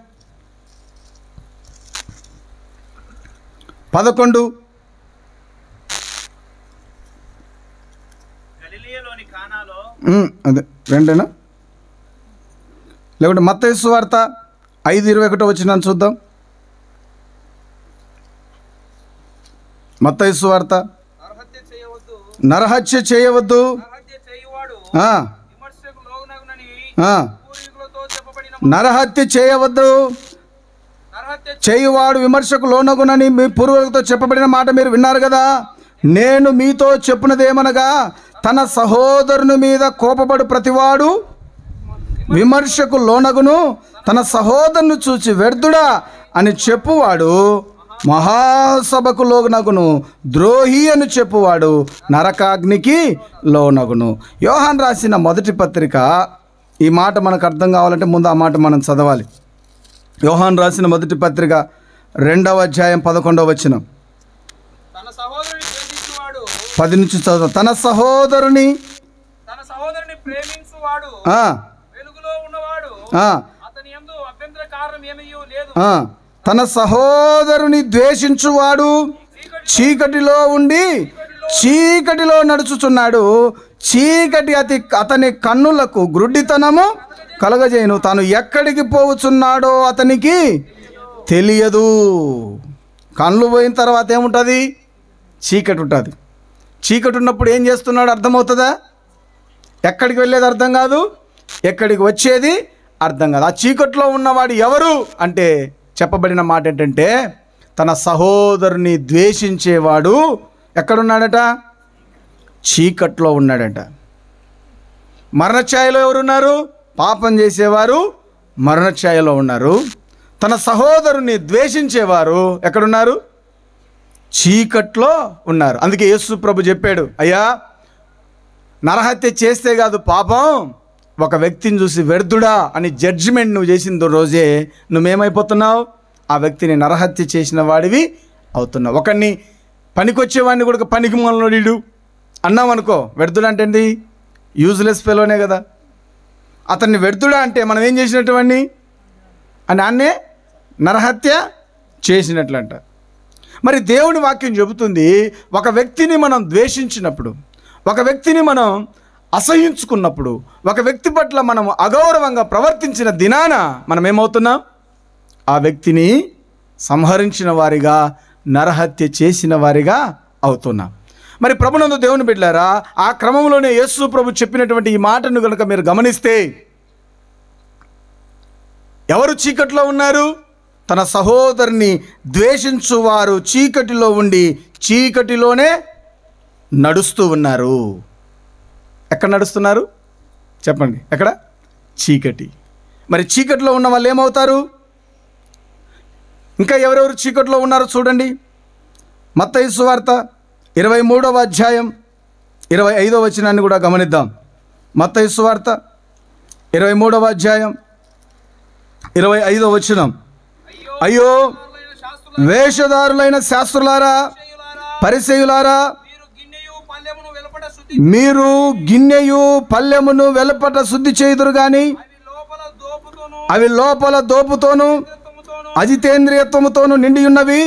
11. అదే 2 లేకుంటే మత్తయి సువార్త 5:21 వచ్చిన చూద్దాం. మత్తయి సువార్త, నరహత్య చేయవద్దు, నరహత్య చేయవద్దు, చేయువాడు విమర్శకు లోనగునని మీ పూర్వీకులతో చెప్పబడిన మాట మీరు విన్నారు కదా. నేను మీతో చెప్పినదేమనగా, తన సహోదరుని మీద కోపపడు ప్రతివాడు విమర్శకు లోనగును, తన సహోదరుని చూచి వ్యర్థుడా అని చెప్పువాడు మహాసభకు లోనగును, ద్రోహి అని చెప్పువాడు నరకాగ్నికి లోనగును. యోహాన్ రాసిన మొదటి పత్రిక. ఈ మాట మనకు అర్థం కావాలంటే ముందు ఆ మాట మనం చదవాలి. యోహాన్ రాసిన మొదటి పత్రిక 2వ అధ్యాయం 11వ వచనం. 10 నుంచి చదువు. తన సహోదరుని ప్రేమించువాడు వెలుగులో ఉన్నవాడు, అతని యందు అభ్యంతర కారణం ఏమీయూ లేదు. తన సహోదరుని ద్వేషించువాడు చీకటిలో ఉండి చీకటిలో నడుచుచున్నాడు. చీకటి అతని కన్నులకు గ్రుడ్డితనము కలగజేయును. తాను ఎక్కడికి పోవచ్చున్నాడో అతనికి తెలియదు. కళ్ళు పోయిన తర్వాత ఏముంటుంది? చీకటి ఉంటుంది. చీకటి ఉన్నప్పుడు ఏం చేస్తున్నాడు అర్థమవుతుందా? ఎక్కడికి వెళ్ళేది అర్థం కాదు, ఎక్కడికి వచ్చేది అర్థం కాదు. ఆ చీకట్లో ఉన్నవాడు ఎవరు అంటే చెప్పబడిన మాట ఏంటంటే, తన సహోదరుని ద్వేషించేవాడు ఎక్కడున్నాడట? చీకట్లో ఉన్నాడట. మరణఛాయలో ఎవరున్నారు? పాపం చేసేవారు మరణఛాయలో ఉన్నారు. తన సహోదరుని ద్వేషించేవారు ఎక్కడున్నారు? చీకట్లో ఉన్నారు. అందుకే యేసు ప్రభు చెప్పాడు, అయ్యా నరహత్య చేస్తే కాదు పాపం, ఒక వ్యక్తిని చూసి వ్యర్థుడా అని జడ్జిమెంట్ నువ్వు చేసిన రోజే నువ్వేమైపోతున్నావు? ఆ వ్యక్తిని నరహత్య చేసిన వాడివి అవుతున్నావు. ఒకడిని పనికొచ్చేవాడిని కూడా పనికి మొదలుడు అన్నావు అనుకో, వ్యర్థుడు అంటే ఏంటి? యూజ్లెస్ ఫెలోనే కదా. అతన్ని వ్యర్థుడా అంటే మనం ఏం చేసినటువంటి అని అన్నే నరహత్య చేసినట్లంట. మరి దేవుని వాక్యం చెబుతుంది, ఒక వ్యక్తిని మనం ద్వేషించినప్పుడు, ఒక వ్యక్తిని మనం అసహించుకున్నప్పుడు, ఒక వ్యక్తి పట్ల మనం అగౌరవంగా ప్రవర్తించిన దినాన మనం ఏమవుతున్నాం? ఆ వ్యక్తిని సంహరించిన వారిగా, నరహత్య చేసిన వారిగా అవుతున్నాం. మరి ప్రభునందు దేవుని బిడ్డలారా, ఆ క్రమంలోనే యేసు ప్రభు చెప్పినటువంటి ఈ మాటను కనుక మీరు గమనిస్తే, ఎవరు చీకట్లో ఉన్నారు? తన సహోదరుని ద్వేషించువారు చీకటిలో ఉండి చీకటిలోనే నడుస్తూ ఉన్నారు. ఎక్కడ నడుస్తున్నారు చెప్పండి? ఎక్కడ? చీకటి. మరి చీకటిలో ఉన్న వాళ్ళు ఏమవుతారు? ఇంకా ఎవరెవరు చీకటిలో ఉన్నారో చూడండి. మత్తయి సువార్త 23వ అధ్యాయం 25వ వచనాన్ని కూడా గమనిద్దాం. మత్తయి సువార్త 23వ అధ్యాయం 25వ వచనం. అయ్యో వేషధారులైన శాస్త్రులారా, పరిసయ్యులారా, మీరు గిన్నెయు పల్లెమును వెలుపట శుద్ధి చేయుదురు గాని అవి లోపల దోపుతోను అజితేంద్రియత్వముతోను నిండి ఉన్నవి.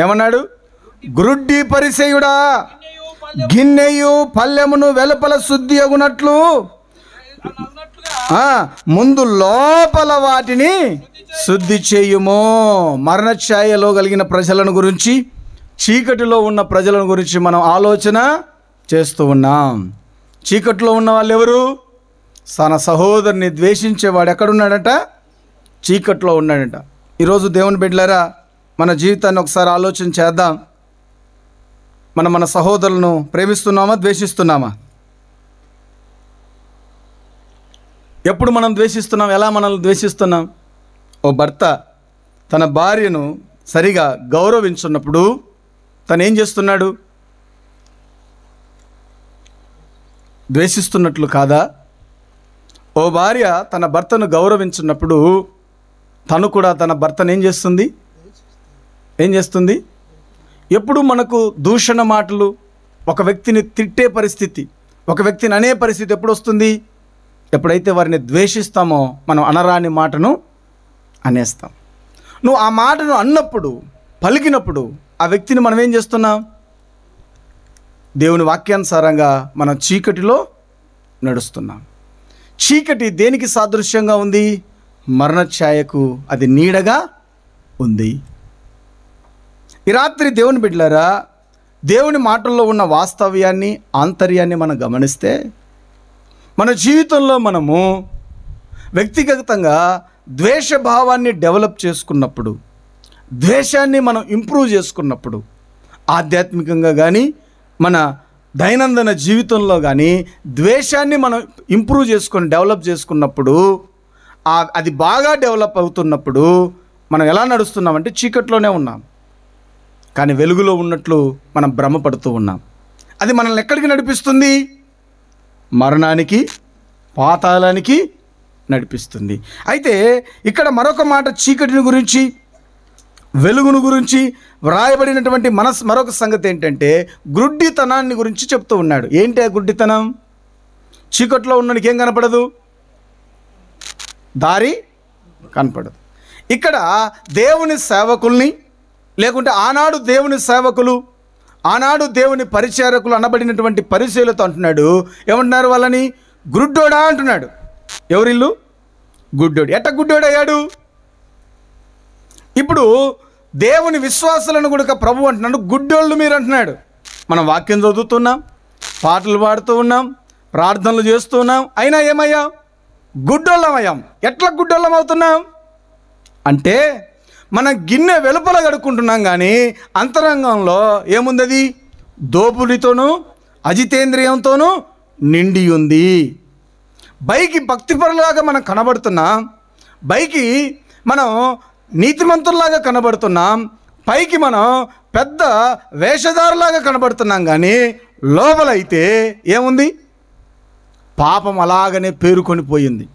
ఏమన్నాడు? గ్రుడ్డి పరిసయ్యుడా, గిన్నెయు పల్లెమును వెలుపల శుద్ధి అగునట్లు ముందు లోపల వాటిని శుద్ధి చేయుము. మరణఛాయలో కలిగిన ప్రజలను గురించి, చీకటిలో ఉన్న ప్రజలను గురించి మనం ఆలోచన చేస్తూ ఉన్నాం. చీకటిలో ఉన్న వాళ్ళు ఎవరు? తన సహోదరుని ద్వేషించేవాడు ఎక్కడున్నాడట? చీకట్లో ఉన్నాడట. ఈరోజు దేవుని బిడ్డలారా, మన జీవితాన్ని ఒకసారి ఆలోచన చేద్దాం. మన సహోదరులను ప్రేమిస్తున్నామా, ద్వేషిస్తున్నామా? ఎప్పుడు మనం ద్వేషిస్తున్నాం? ఎలా మనల్ని ద్వేషిస్తున్నాం? ఓ భర్త తన భార్యను సరిగా గౌరవించున్నప్పుడు తను ఏం చేస్తున్నాడు? ద్వేషిస్తున్నట్లు కాదా? ఓ భార్య తన భర్తను గౌరవించున్నప్పుడు తను కూడా తన భర్తను ఏం చేస్తుంది? ఎప్పుడు మనకు దూషణ మాటలు, ఒక వ్యక్తిని తిట్టే పరిస్థితి, ఒక వ్యక్తిని అనే పరిస్థితి ఎప్పుడు వస్తుంది? ఎప్పుడైతే వారిని ద్వేషిస్తామో మనం అనరాని మాటను అనేస్తాం. నువ్వు ఆ మాటను అన్నప్పుడు, పలికినప్పుడు ఆ వ్యక్తిని మనం ఏం చేస్తున్నాం? దేవుని వాక్యానుసారంగా మనం చీకటిలో నడుస్తున్నాం. చీకటి దేనికి సాదృశ్యంగా ఉంది? మరణఛాయకు అది నీడగా ఉంది. ఈ రాత్రి దేవుని బిడ్డలారా, దేవుని మాటల్లో ఉన్న వాస్తవ్యాన్ని, ఆంతర్యాన్ని మనం గమనిస్తే, మన జీవితంలో మనము వ్యక్తిగతంగా ద్వేషభావాన్ని డెవలప్ చేసుకున్నప్పుడు, ద్వేషాన్ని మనం ఇంప్రూవ్ చేసుకున్నప్పుడు, ఆధ్యాత్మికంగా కానీ మన దైనందిన జీవితంలో కానీ ద్వేషాన్ని మనం ఇంప్రూవ్ చేసుకొని డెవలప్ చేసుకున్నప్పుడు, అది బాగా డెవలప్ అవుతున్నప్పుడు మనం ఎలా నడుస్తున్నామంటే చీకట్లోనే ఉన్నాం, కానీ వెలుగులో ఉన్నట్లు మనం భ్రమపడుతూ ఉన్నాం. అది మనల్ని ఎక్కడికి నడిపిస్తుంది? మరణానికి, పాతాళానికి నడిపిస్తుంది. అయితే ఇక్కడ మరొక మాట చీకటిని గురించి, వెలుగును గురించి వ్రాయబడినటువంటి మరొక సంగతి ఏంటంటే గుడ్డితనాన్ని గురించి చెప్తూ ఉన్నాడు. ఏంటి ఆ గుడ్డితనం? చీకట్లో ఉన్ననికి ఏం కనపడదు? దారి కనపడదు. ఇక్కడ దేవుని సేవకుల్ని, లేకుంటే ఆనాడు దేవుని సేవకులు, ఆనాడు దేవుని పరిచారకులు అనబడినటువంటి పరిచయులతో అంటున్నాడు. ఏమంటున్నారు వాళ్ళని? గుడ్డోడా అంటున్నాడు. ఎవరిల్లు? గుడ్డోడు. ఎట్ట గుడ్డోడయ్యాడు? ఇప్పుడు దేవుని విశ్వాసులను కూడా ప్రభు అంటున్నాడు గుడ్డోళ్ళు మీరు అంటున్నాడు. మనం వాక్యం చదువుతున్నాం, పాటలు పాడుతూ ఉన్నాం, ప్రార్థనలు చేస్తూ ఉన్నాం, అయినా ఏమయ్యాం? గుడ్డోళ్ళమయ్యాం. ఎట్లా గుడ్డోళ్ళం అవుతున్నాం అంటే, మన గిన్నె వెలుపల కడుక్కుంటున్నాం కానీ అంతరంగంలో ఏముంది? దోపుడితోనూ అజితేంద్రియంతోనూ నిండి ఉంది. పైకి భక్తిపరులాగా మనం కనబడుతున్నాం, పైకి మనం నీతిమంతుల్లాగా కనబడుతున్నాం, పైకి మనం పెద్ద వేషధారులాగా కనబడుతున్నాం, కానీ లోపలైతే ఏముంది? పాపం అలాగనే పేరుకొని పోయింది.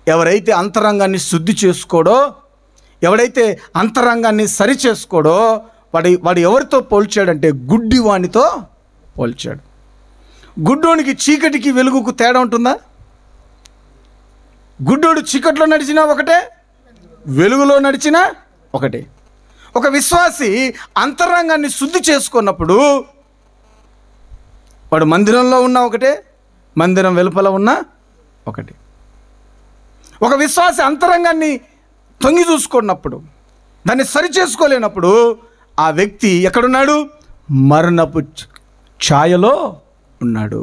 ఎవరైతే అంతరంగాన్ని శుద్ధి చేసుకోడో, ఎవడైతే అంతరంగాన్ని సరి చేసుకోడో వాడు ఎవరితో పోల్చాడంటే గుడ్డివానితో పోల్చాడు. గుడ్డోనికి చీకటికి వెలుగుకు తేడా ఉంటుందా? గుడ్డోడు చీకట్లో నడిచినా ఒకటే, వెలుగులో నడిచినా ఒకటే. ఒక విశ్వాసి అంతరంగాన్ని శుద్ధి చేసుకున్నప్పుడు వాడు మందిరంలో ఉన్నా ఒకటే, మందిరం వెలుపల ఉన్నా ఒకటే. ఒక విశ్వాసి అంతరంగాన్ని తొంగి చూసుకున్నప్పుడు, దాన్ని సరి చేసుకోలేనప్పుడు ఆ వ్యక్తి ఎక్కడున్నాడు? మరణపు ఛాయలో ఉన్నాడు,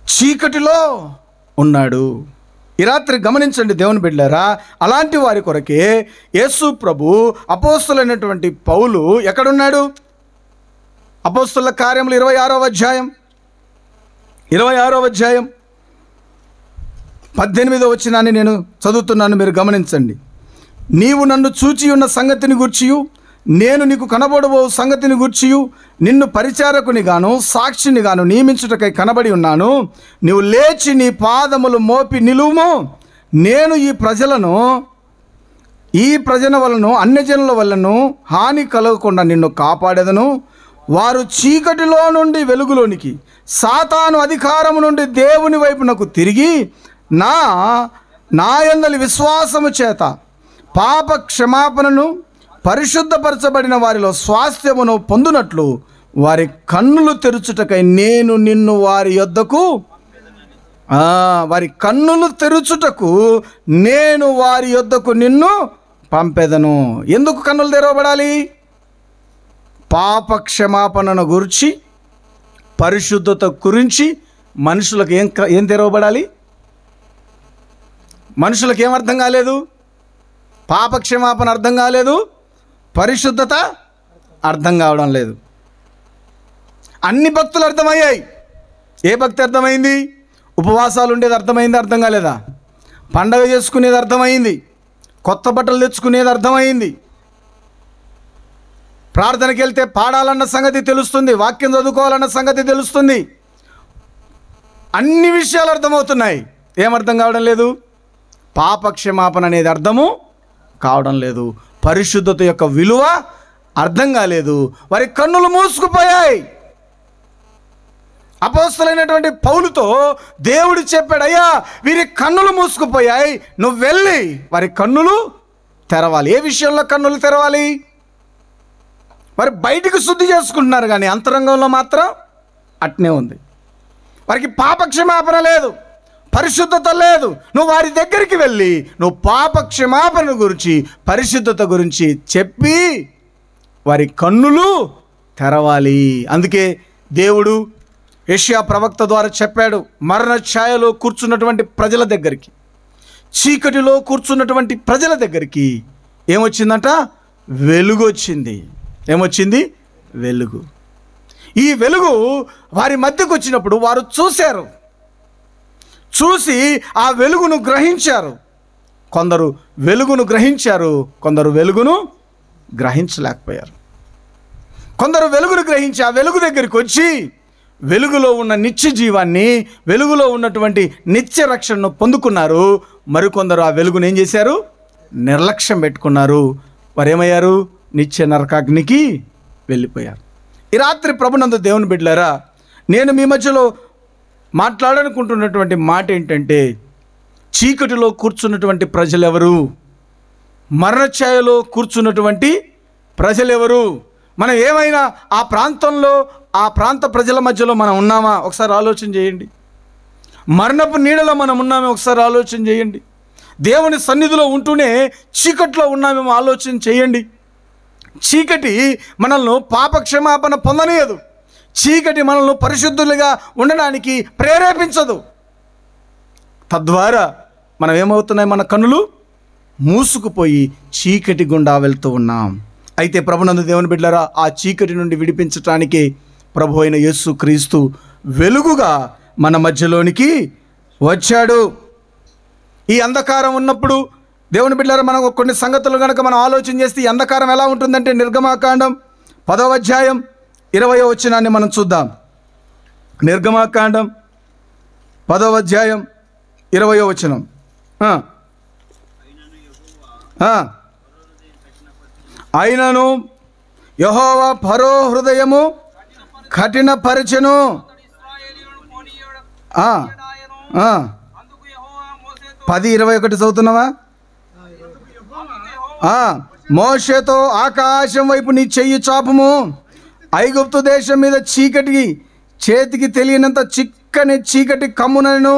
చీకటిలో ఉన్నాడు. ఈ రాత్రి గమనించండి దేవుని బిడ్డలారా, అలాంటి వారి కొరకే యేసు ప్రభు అపోస్తలులైనటువంటి పౌలు ఎక్కడున్నాడు? అపోస్తలుల కార్యములు 26వ అధ్యాయం 18వ వచనాన్ని నేను చదువుతున్నాను, మీరు గమనించండి. నీవు నన్ను చూచి ఉన్న సంగతిని గూర్చియు, నేను నీకు కనబడబో సంగతిని గూర్చియు నిన్ను పరిచారకుని గాను సాక్షిని గాను నియమించుటకై కనబడి ఉన్నాను. నీవు లేచి నీ పాదములు మోపి నిలువుము. నేను ఈ ప్రజల వలను అన్యజనుల వలను హాని కలగకుండా నిన్ను కాపాడేదను. వారు చీకటిలో నుండి వెలుగులోనికి, సాతాను అధికారము నుండి దేవుని వైపునకు తిరిగి నా యందలి విశ్వాసము చేత పాప క్షమాపణను, పరిశుద్ధపరచబడిన వారిలో స్వాస్థ్యమును పొందునట్లు వారి కన్నులు తెరుచుటకై నేను నిన్ను వారి యొద్దకు నిన్ను పంపెదను. ఎందుకు కన్నులు తెరవబడాలి? పాప క్షమాపణను గురించి, పరిశుద్ధత గురించి మనుషులకు ఏం తెరవబడాలి? మనుషులకు ఏం అర్థం కాలేదు? పాప క్షమాపణ అర్థం కాలేదు, పరిశుద్ధత అర్థం కావడం లేదు. అన్ని భక్తులు అర్థమయ్యాయి. ఏ భక్తి అర్థమైంది? ఉపవాసాలు ఉండేది అర్థమైంది, అర్థం కాలేదా? పండగ చేసుకునేది అర్థమైంది, కొత్త బట్టలు తెచ్చుకునేది అర్థమైంది, ప్రార్థనకి వెళ్తే పాడాలన్న సంగతి తెలుస్తుంది, వాక్యం చదువుకోవాలన్న సంగతి తెలుస్తుంది, అన్ని విషయాలు అర్థమవుతున్నాయి. ఏమర్థం కావడం లేదు? పాప క్షమాపణ అనేది అర్థము కావడం లేదు, పరిశుద్ధత యొక్క విలువ అర్థం కాలేదు. వారి కన్నులు మూసుకుపోయాయి. అపోస్తలులైనటువంటి పౌలుతో దేవుడు చెప్పాడు, అయ్యా వీరి కన్నులు మూసుకుపోయాయి, నువ్వు వెళ్ళి వారి కన్నులు తెరవాలి. ఏ విషయంలో కన్నులు తెరవాలి? వారు బయటికి శుద్ధి చేసుకుంటున్నారు కానీ అంతరంగంలో మాత్రం అట్నే ఉంది. వారికి పాపక్షమాపణ లేదు, పరిశుద్ధత లేదు. నువ్వు వారి దగ్గరికి వెళ్ళి నువ్వు పాపక్షమాపణ గురించి, పరిశుద్ధత గురించి చెప్పి వారి కన్నులు తెరవాలి. అందుకే దేవుడు యెషయా ప్రవక్త ద్వారా చెప్పాడు, మరణ ఛాయలో కూర్చున్నటువంటి ప్రజల దగ్గరికి, చీకటిలో కూర్చున్నటువంటి ప్రజల దగ్గరికి ఏమొచ్చిందంట? వెలుగు వచ్చింది. ఏమొచ్చింది? వెలుగు. ఈ వెలుగు వారి మధ్యకు వచ్చినప్పుడు వారు చూశారు, చూసి ఆ వెలుగును గ్రహించారు. కొందరు వెలుగును గ్రహించారు, కొందరు వెలుగును గ్రహించలేకపోయారు. కొందరు వెలుగును గ్రహించి ఆ వెలుగు దగ్గరికి వచ్చి వెలుగులో ఉన్న నిత్య జీవాన్ని, వెలుగులో ఉన్నటువంటి నిత్య రక్షణను పొందుకున్నారు. మరికొందరు ఆ వెలుగును ఏం చేశారు? నిర్లక్ష్యం పెట్టుకున్నారు. వారేమయ్యారు? నిత్య నరకాగ్నికి వెళ్ళిపోయారు. ఈ రాత్రి ప్రభునందు దేవుని బిడ్డలారా, నేను మీ మధ్యలో మాట్లాడాలనుకుంటున్నటువంటి మాట ఏంటంటే, చీకటిలో కూర్చున్నటువంటి ప్రజలెవరు? మరణఛాయలో కూర్చున్నటువంటి ప్రజలెవరు? మనం ఏమైనా ఆ ప్రాంతంలో, ఆ ప్రాంత ప్రజల మధ్యలో మనం ఉన్నామా? ఒకసారి ఆలోచన చేయండి. మరణపు నీడలో మనం ఉన్నామో ఒకసారి ఆలోచన చేయండి. దేవుని సన్నిధిలో ఉంటూనే చీకట్లో ఉన్నామేమో ఆలోచన చేయండి. చీకటి మనల్ని పాపక్షమాపణ పొందనీయదు. చీకటి మనల్ని పరిశుద్ధులుగా ఉండడానికి ప్రేరేపించదు. తద్వారా మనం ఏమవుతున్నాయి? మన కన్నులు మూసుకుపోయి చీకటి గుండా వెళ్తూ ఉన్నాం. అయితే ప్రభునందు దేవుని బిడ్డలారా, ఆ చీకటి నుండి విడిపించటానికి ప్రభు అయిన యేసు క్రీస్తు వెలుగుగా మన మధ్యలోనికి వచ్చాడు. ఈ అంధకారం ఉన్నప్పుడు దేవుని బిడ్డలారా, మనం కొన్ని సంగతులు కనుక మనం ఆలోచన చేస్తే ఈ అంధకారం ఎలా ఉంటుందంటే, నిర్గమాకాండం 10వ అధ్యాయం 20వ వచనాన్ని మనం చూద్దాం. నిర్గమాకాండం 10వ అధ్యాయం 20వ వచనం. అయినను యెహోవా ఫరో హృదయము కఠినపరచెను. 10:21 చదువుతున్నావా? మోషేతో ఆకాశం వైపు నీ చెయ్యి చాపుము, ఐగుప్తు దేశం మీద చీకటికి చేతికి తెలియనంత చిక్కని చీకటి కమ్మునను.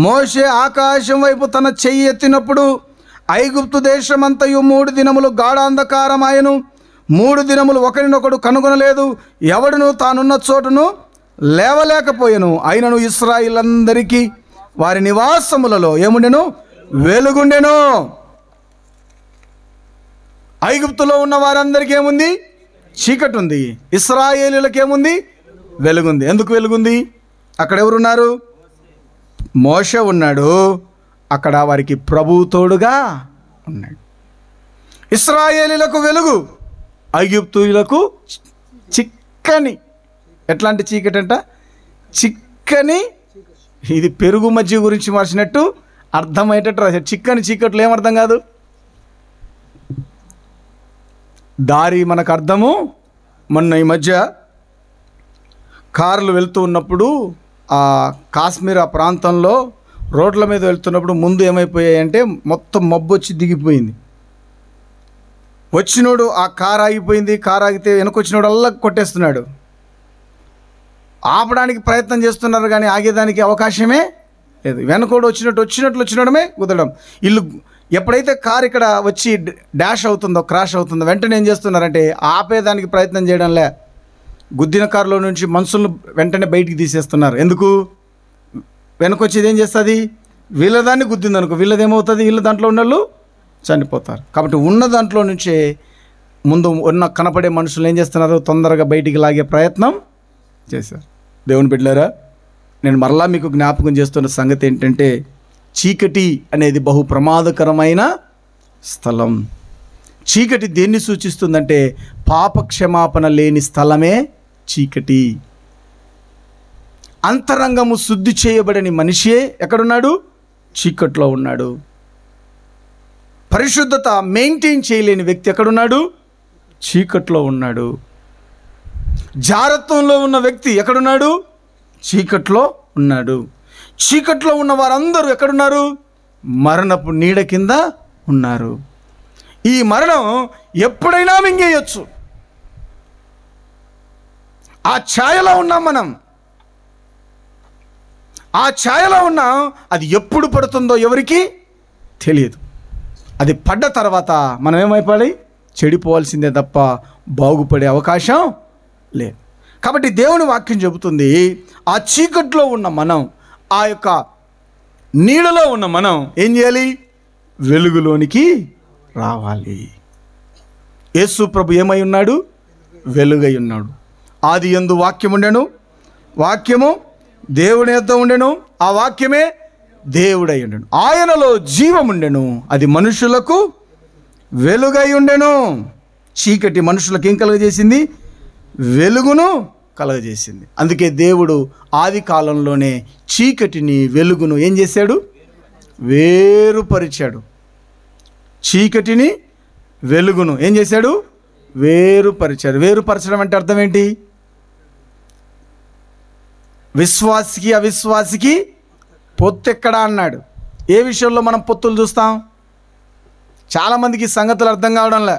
మోషే ఆకాశం వైపు తన చెయ్యి ఎత్తినప్పుడు ఐగుప్తు దేశమంతయు 3 దినములు గాఢాంధకారమాయను. 3 దినములు ఒకరినొకడు కనుగొనలేదు, ఎవడును తానున్న చోటును లేవలేకపోయెను. అయినను ఇశ్రాయేలందరికీ వారి నివాసములలో ఏముండెను? వెలుగుండెను. ఐగుప్తులో ఉన్న వారందరికీ ఏముంది? చీకటి ఉంది. ఇశ్రాయేలీయులకు ఏముంది? వెలుగుంది. ఎందుకు వెలుగుంది? అక్కడ ఎవరున్నారు? మోషే ఉన్నాడు. అక్కడ వారికి ప్రభువు తోడుగా ఉన్నాడు. ఇశ్రాయేలీయులకు వెలుగు, ఐగుప్తీయులకు చిక్కని. ఎట్లాంటి చీకటి అంట? చిక్కని. ఇది పెరుగు మజ్జిగ గురించి మార్చినట్టు అర్థమయ్యేటట్టు రాశాడు. చిక్కని చీకట్లు ఏమర్థం కాదు. దారి మనకు అర్థము. మొన్న ఈ మధ్య కార్లు వెళ్తూ ఉన్నప్పుడు ఆ కాశ్మీర్ ఆ ప్రాంతంలో రోడ్ల మీద వెళ్తున్నప్పుడు ముందు ఏమైపోయాయంటే మొత్తం మబ్బు వచ్చి దిగిపోయింది. వచ్చినోడు ఆ కారు ఆగిపోయింది. కారు ఆగితే వెనకొచ్చినోడు అల్లా కొట్టేస్తున్నాడు. ఆపడానికి ప్రయత్నం చేస్తున్నారు కానీ ఆగేదానికి అవకాశమే లేదు. వెనకోడు వచ్చినడమే కుదరడం. ఇల్లు ఎప్పుడైతే కారు ఇక్కడ వచ్చి డాష్ అవుతుందో, క్రాష్ అవుతుందో, వెంటనే ఏం చేస్తున్నారంటే ఆపేదానికి ప్రయత్నం చేయడంలే, గుద్దిన కారులో నుంచి మనుషులను వెంటనే బయటికి తీసేస్తున్నారు. ఎందుకు? వెనకొచ్చేది ఏం చేస్తుంది? వీళ్ళదాన్ని గుద్దింది అనుకో, వీళ్ళదేమవుతుంది? వీళ్ళ దాంట్లో ఉన్న వాళ్ళు చనిపోతారు. కాబట్టి ఉన్న దాంట్లో నుంచే ముందు ఉన్న కనపడే మనుషులు ఏం చేస్తున్నారు? తొందరగా బయటికి లాగే ప్రయత్నం చేశారు. దేవుని బిడ్డలారా, నేను మరలా మీకు జ్ఞాపకం చేస్తున్న సంగతి ఏంటంటే, చీకటి అనేది బహు ప్రమాదకరమైన స్థలం. చీకటి దేన్ని సూచిస్తుందంటే పాప క్షమాపణ లేని స్థలమే చీకటి. అంతరంగము శుద్ధి చేయబడని మనిషే ఎక్కడున్నాడు? చీకట్లో ఉన్నాడు. పరిశుద్ధత మెయింటైన్ చేయలేని వ్యక్తి ఎక్కడున్నాడు? చీకట్లో ఉన్నాడు. జారత్వంలో ఉన్న వ్యక్తి ఎక్కడున్నాడు? చీకట్లో ఉన్నాడు. చీకట్లో ఉన్న వారందరూ ఎక్కడున్నారు? మరణపు నీడ కింద ఉన్నారు. ఈ మరణం ఎప్పుడైనా మింగేయచ్చు. ఆ ఛాయలో ఉన్నాం మనం. ఆ ఛాయలో ఉన్నాం. అది ఎప్పుడు పడుతుందో ఎవరికి తెలియదు. అది పడ్డ తర్వాత మనం ఏమైపోవాలి? చెడిపోవాల్సిందే తప్ప బాగుపడే అవకాశం లేదు. కాబట్టి దేవుని వాక్యం చెబుతుంది, ఆ చీకట్లో ఉన్న మనం, ఆ యొక్క నీడలో ఉన్న మనం ఏం చేయాలి? వెలుగులోనికి రావాలి. యేసు ప్రభు ఏమై ఉన్నాడు? వెలుగై ఉన్నాడు. ఆది యందు వాక్యం ఉండెను, వాక్యము దేవుని యొద్ద ఉండెను, ఆ వాక్యమే దేవుడై ఉండెను. ఆయనలో జీవం ఉండెను, అది మనుషులకు వెలుగై ఉండెను. చీకటి మనుషులకు ఏం కలుగజేసింది? వెలుగును కలుగజేసింది. అందుకే దేవుడు ఆది కాలంలోనే చీకటిని వెలుగును ఏం చేశాడు? వేరుపరిచాడు. చీకటిని వెలుగును ఏం చేశాడు? వేరుపరిచాడు. వేరుపరచడం అంటే అర్థం ఏంటి? విశ్వాసికి అవిశ్వాసికి పొత్తెక్కడా అన్నాడు. ఏ విషయంలో మనం పొత్తులు చూస్తాం? చాలామందికి సంగతులు అర్థం కావడంలే.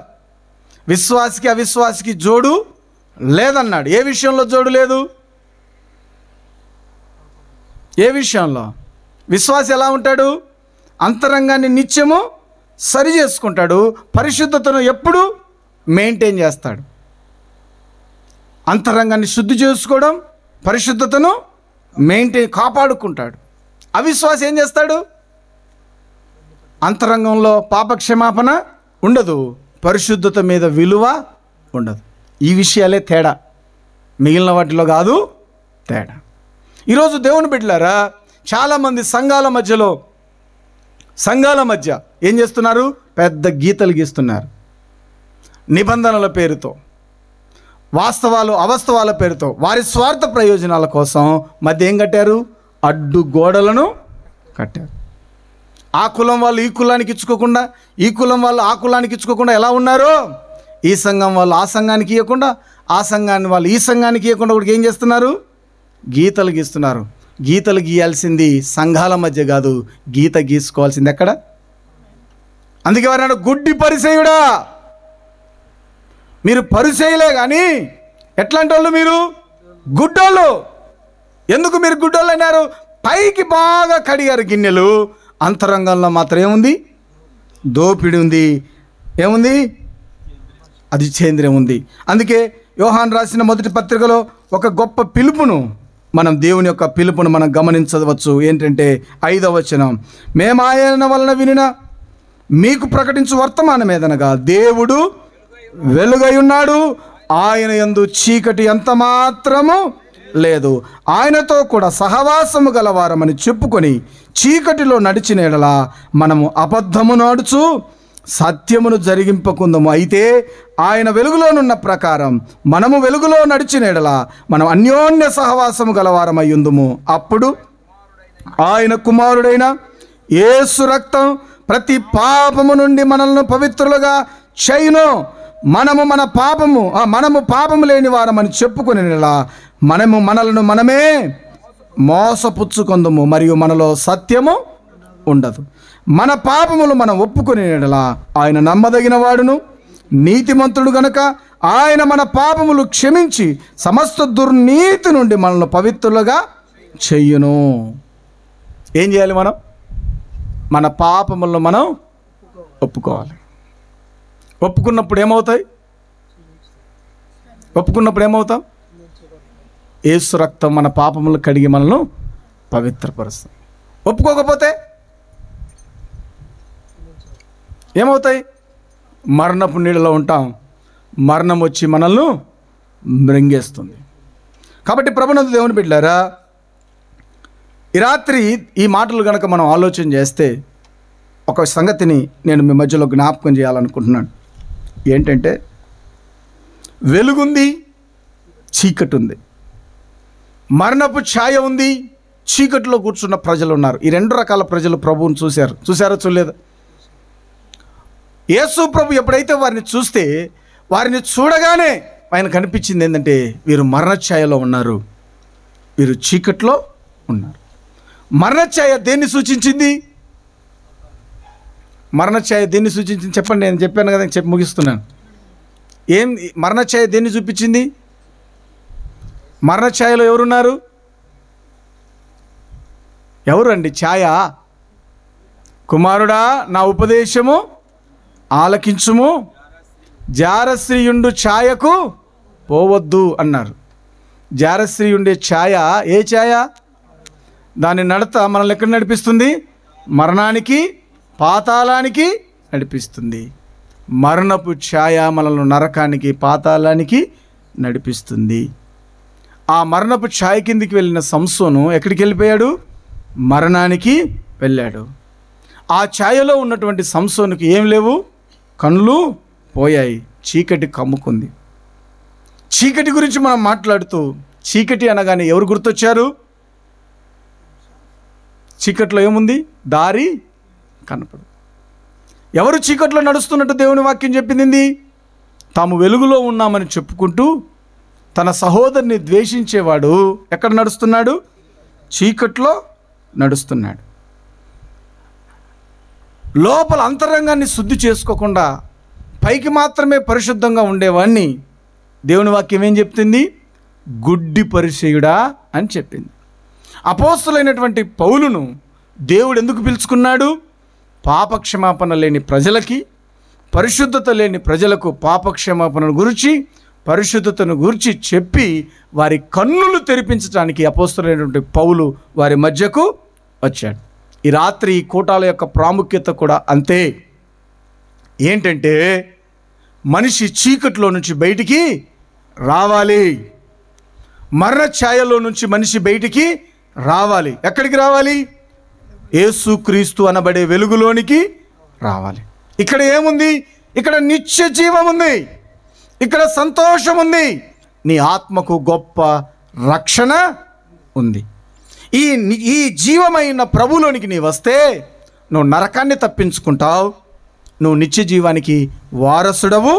విశ్వాసికి అవిశ్వాసికి జోడు లేదన్నాడు. ఏ విషయంలో జోడు లేదు? ఏ విషయంలో? విశ్వాసి ఎలా ఉంటాడు? అంతరంగాన్ని నిత్యము సరి చేసుకుంటాడు. పరిశుద్ధతను ఎప్పుడు మెయింటైన్ చేస్తాడు. అంతరంగాన్ని శుద్ధి చేసుకోవడం, పరిశుద్ధతను కాపాడుకుంటాడు. అవిశ్వాసి ఏం చేస్తాడు? అంతరంగంలో పాపక్షమాపణ ఉండదు, పరిశుద్ధత మీద విలువ ఉండదు. ఈ విషయాలే తేడా, మిగిలిన వాటిలో కాదు తేడా. ఈరోజు దేవుని బిడ్డలారా, చాలామంది సంఘాల మధ్య ఏం చేస్తున్నారు? పెద్ద గీతలు గీస్తున్నారు. నిబంధనల పేరుతో, వాస్తవాలు అవస్తవాల పేరుతో, వారి స్వార్థ ప్రయోజనాల కోసం మధ్య ఏం కట్టారు? అడ్డు గోడలను కట్టారు. ఆ కులం వాళ్ళు ఈ కులానికి ఇచ్చుకోకుండా, ఈ కులం వాళ్ళు ఆ కులానికి ఇచ్చుకోకుండా ఎలా ఉన్నారు? ఈ సంఘం వాళ్ళు ఆ సంఘానికి ఇవ్వకుండా, ఆ సంఘాన్ని వాళ్ళు ఈ సంఘానికి ఇవ్వకుండా కూడా ఏం చేస్తున్నారు? గీతలు గీస్తున్నారు. గీతలు గీయాల్సింది సంఘాల మధ్య కాదు, గీత గీసుకోవాల్సింది ఎక్కడ? అందుకే వారు గుడ్డి పరిసయుడా, మీరు పరిసయులే కానీ ఎట్లాంటి వాళ్ళు? మీరు గుడ్డోళ్ళు. ఎందుకు మీరు గుడ్డోళ్ళు అన్నారు? పైకి బాగా కడిగారు గిన్నెలు, అంతరంగంలో మాత్రం ఏముంది? దోపిడి ఉంది. ఏముంది? అది చేంద్రియం ఉంది. అందుకే యోహాను రాసిన మొదటి పత్రికలో ఒక గొప్ప పిలుపును, మనం దేవుని యొక్క పిలుపును మనం గమనించవచ్చు. ఏంటంటే 5వ వచనం, మేము ఆయన వలన వినిన మీకు ప్రకటించు వర్తమానం ఏదనగా దేవుడు వెలుగై ఉన్నాడు, ఆయన యందు చీకటి ఎంత మాత్రము లేదు, ఆయనతో కూడా సహవాసము గలవారమని చెప్పుకొని చీకటిలో నడిచిన ఎడల మనము అబద్ధము నడుచు సత్యమును జరిగింపకుందము. అయితే ఆయన వెలుగులోనున్న ప్రకారం మనము వెలుగులో నడిచిన ఎడల మనం అన్యోన్య సహవాసము గలవారమయ్యుందుము. అప్పుడు ఆయన కుమారుడైన యేసు రక్తం ప్రతి పాపము నుండి మనల్ని పవిత్రులుగా చేయును. మనము పాపము లేని వారమని చెప్పుకుని మనము మనలను మనమే మోసపుచ్చుకొందుము, మరియు మనలో సత్యము ఉండదు. మన పాపములు మనం ఒప్పుకునే యెడల ఆయన నమ్మదగిన వాడును నీతిమంతుడు గనుక ఆయన మన పాపములు క్షమించి సమస్త దుర్నీతి నుండి మనల్ని పవిత్రులుగా చెయ్యును. ఏం చేయాలి? మన పాపములను మనం ఒప్పుకోవాలి. ఒప్పుకున్నప్పుడు ఏమవుతాం? యేసు రక్తం మన పాపములు కడిగి మనల్ని పవిత్రపరుస్తుంది. ఒప్పుకోకపోతే ఏమవుతాయి? మరణపు నీళ్ళలో ఉంటాం. మరణం వచ్చి మనల్ని మృంగేస్తుంది. కాబట్టి ప్రభునందు దేవుని బిడ్డలారా, ఈ రాత్రి ఈ మాటలు కనుక మనం ఆలోచన చేస్తే ఒక సంగతిని నేను మీ మధ్యలో జ్ఞాపకం చేయాలనుకుంటున్నాను. ఏంటంటే, వెలుగుంది, చీకటి ఉంది. మరణపు ఛాయ ఉంది, చీకటిలో కూర్చున్న ప్రజలు ఉన్నారు. ఈ 2 రకాల ప్రజలు ప్రభువుని చూశారో చూడలేదా? యేసు ప్రభు ఎప్పుడైతే వారిని చూస్తే, వారిని చూడగానే ఆయన కనిపించింది ఏంటంటే, వీరు మరణఛాయలో ఉన్నారు, వీరు చీకట్లో ఉన్నారు. మరణఛాయ దేన్ని సూచించింది? మరణఛాయ దేన్ని సూచించింది చెప్పండి. నేను చెప్పాను కదా, చెప్పి ముగిస్తున్నాను. మరణఛాయ దేన్ని చూపించింది? మరణఛాయలో ఎవరున్నారు? ఎవరండి ఛాయ? కుమారుడా నా ఉపదేశము ఆలకించుము, జారశ్రీయుండు ఛాయకు పోవద్దు అన్నారు. జారశ్రీయుండే ఛాయ ఏ ఛాయ? దాని నడత మనల్ని ఎక్కడ నడిపిస్తుంది? మరణానికి, పాతాళానికి నడిపిస్తుంది. మరణపు ఛాయ మనల్ని నరకానికి, పాతాళానికి నడిపిస్తుంది. ఆ మరణపు ఛాయ కిందికి వెళ్ళిన సంసోను ఎక్కడికి వెళ్ళిపోయాడు? మరణానికి వెళ్ళాడు. ఆ ఛాయలో ఉన్నటువంటి సంసోనుకి ఏం లేవు? కళ్ళు పోయాయి, చీకటి కమ్ముకుంది. చీకటి గురించి మనం మాట్లాడుతూ, చీకటి అనగానే ఎవరు గుర్తొచ్చారు? చీకట్లో ఏముంది? దారి కనపడు. ఎవరు చీకట్లో నడుస్తున్నట్టు దేవుని వాక్యం చెప్పింది? తాము వెలుగులో ఉన్నామని చెప్పుకుంటూ తన సహోదరుని ద్వేషించేవాడు ఎక్కడ నడుస్తున్నాడు? చీకట్లో నడుస్తున్నాడు. లోపల అంతరంగాన్ని శుద్ధి చేసుకోకుండా పైకి మాత్రమే పరిశుద్ధంగా ఉండేవాడిని దేవుని వాక్యం ఏం చెప్తుంది? గుడ్డి పరిసయుడా అని చెప్పింది. అపోస్తలులైనటువంటి పౌలును దేవుడు ఎందుకు పిలుచుకున్నాడు? పాపక్షమాపణ లేని ప్రజలకి, పరిశుద్ధత లేని ప్రజలకు పాపక్షమాపణను గురించి, పరిశుద్ధతను గురించి చెప్పి వారి కన్నులు తెరిపించడానికి అపోస్తలులైనటువంటి పౌలు వారి మధ్యకు వచ్చాడు. ఈ రాత్రి ఈ కూటాల యొక్క ప్రాముఖ్యత కూడా అంతే. ఏంటంటే, మనిషి చీకట్లో నుంచి బయటికి రావాలి, మరణ ఛాయలో నుంచి మనిషి బయటికి రావాలి. ఎక్కడికి రావాలి? యేసుక్రీస్తు అనబడే వెలుగులోనికి రావాలి. ఇక్కడ ఏముంది? ఇక్కడ నిత్య జీవం ఉంది, ఇక్కడ సంతోషం ఉంది, నీ ఆత్మకు గొప్ప రక్షణ ఉంది. ఈ జీవమైన ప్రభులోనికి నీ వస్తే నువ్వు నరకాన్ని తప్పించుకుంటావు, నువ్వు నిత్య జీవానికి వారసుడవు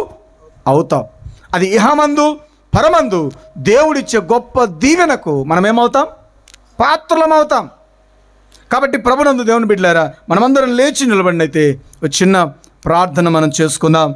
అవుతావు. అది ఇహమందు పరమందు దేవుడిచ్చే గొప్ప దీవెనకు మనమేమవుతాం? పాత్రలమవుతాం. కాబట్టి ప్రభునందు దేవుని బిడ్డలారా, మనమందరం లేచి నిలబడినైతే ఒక చిన్న ప్రార్థన మనం చేసుకుందాం.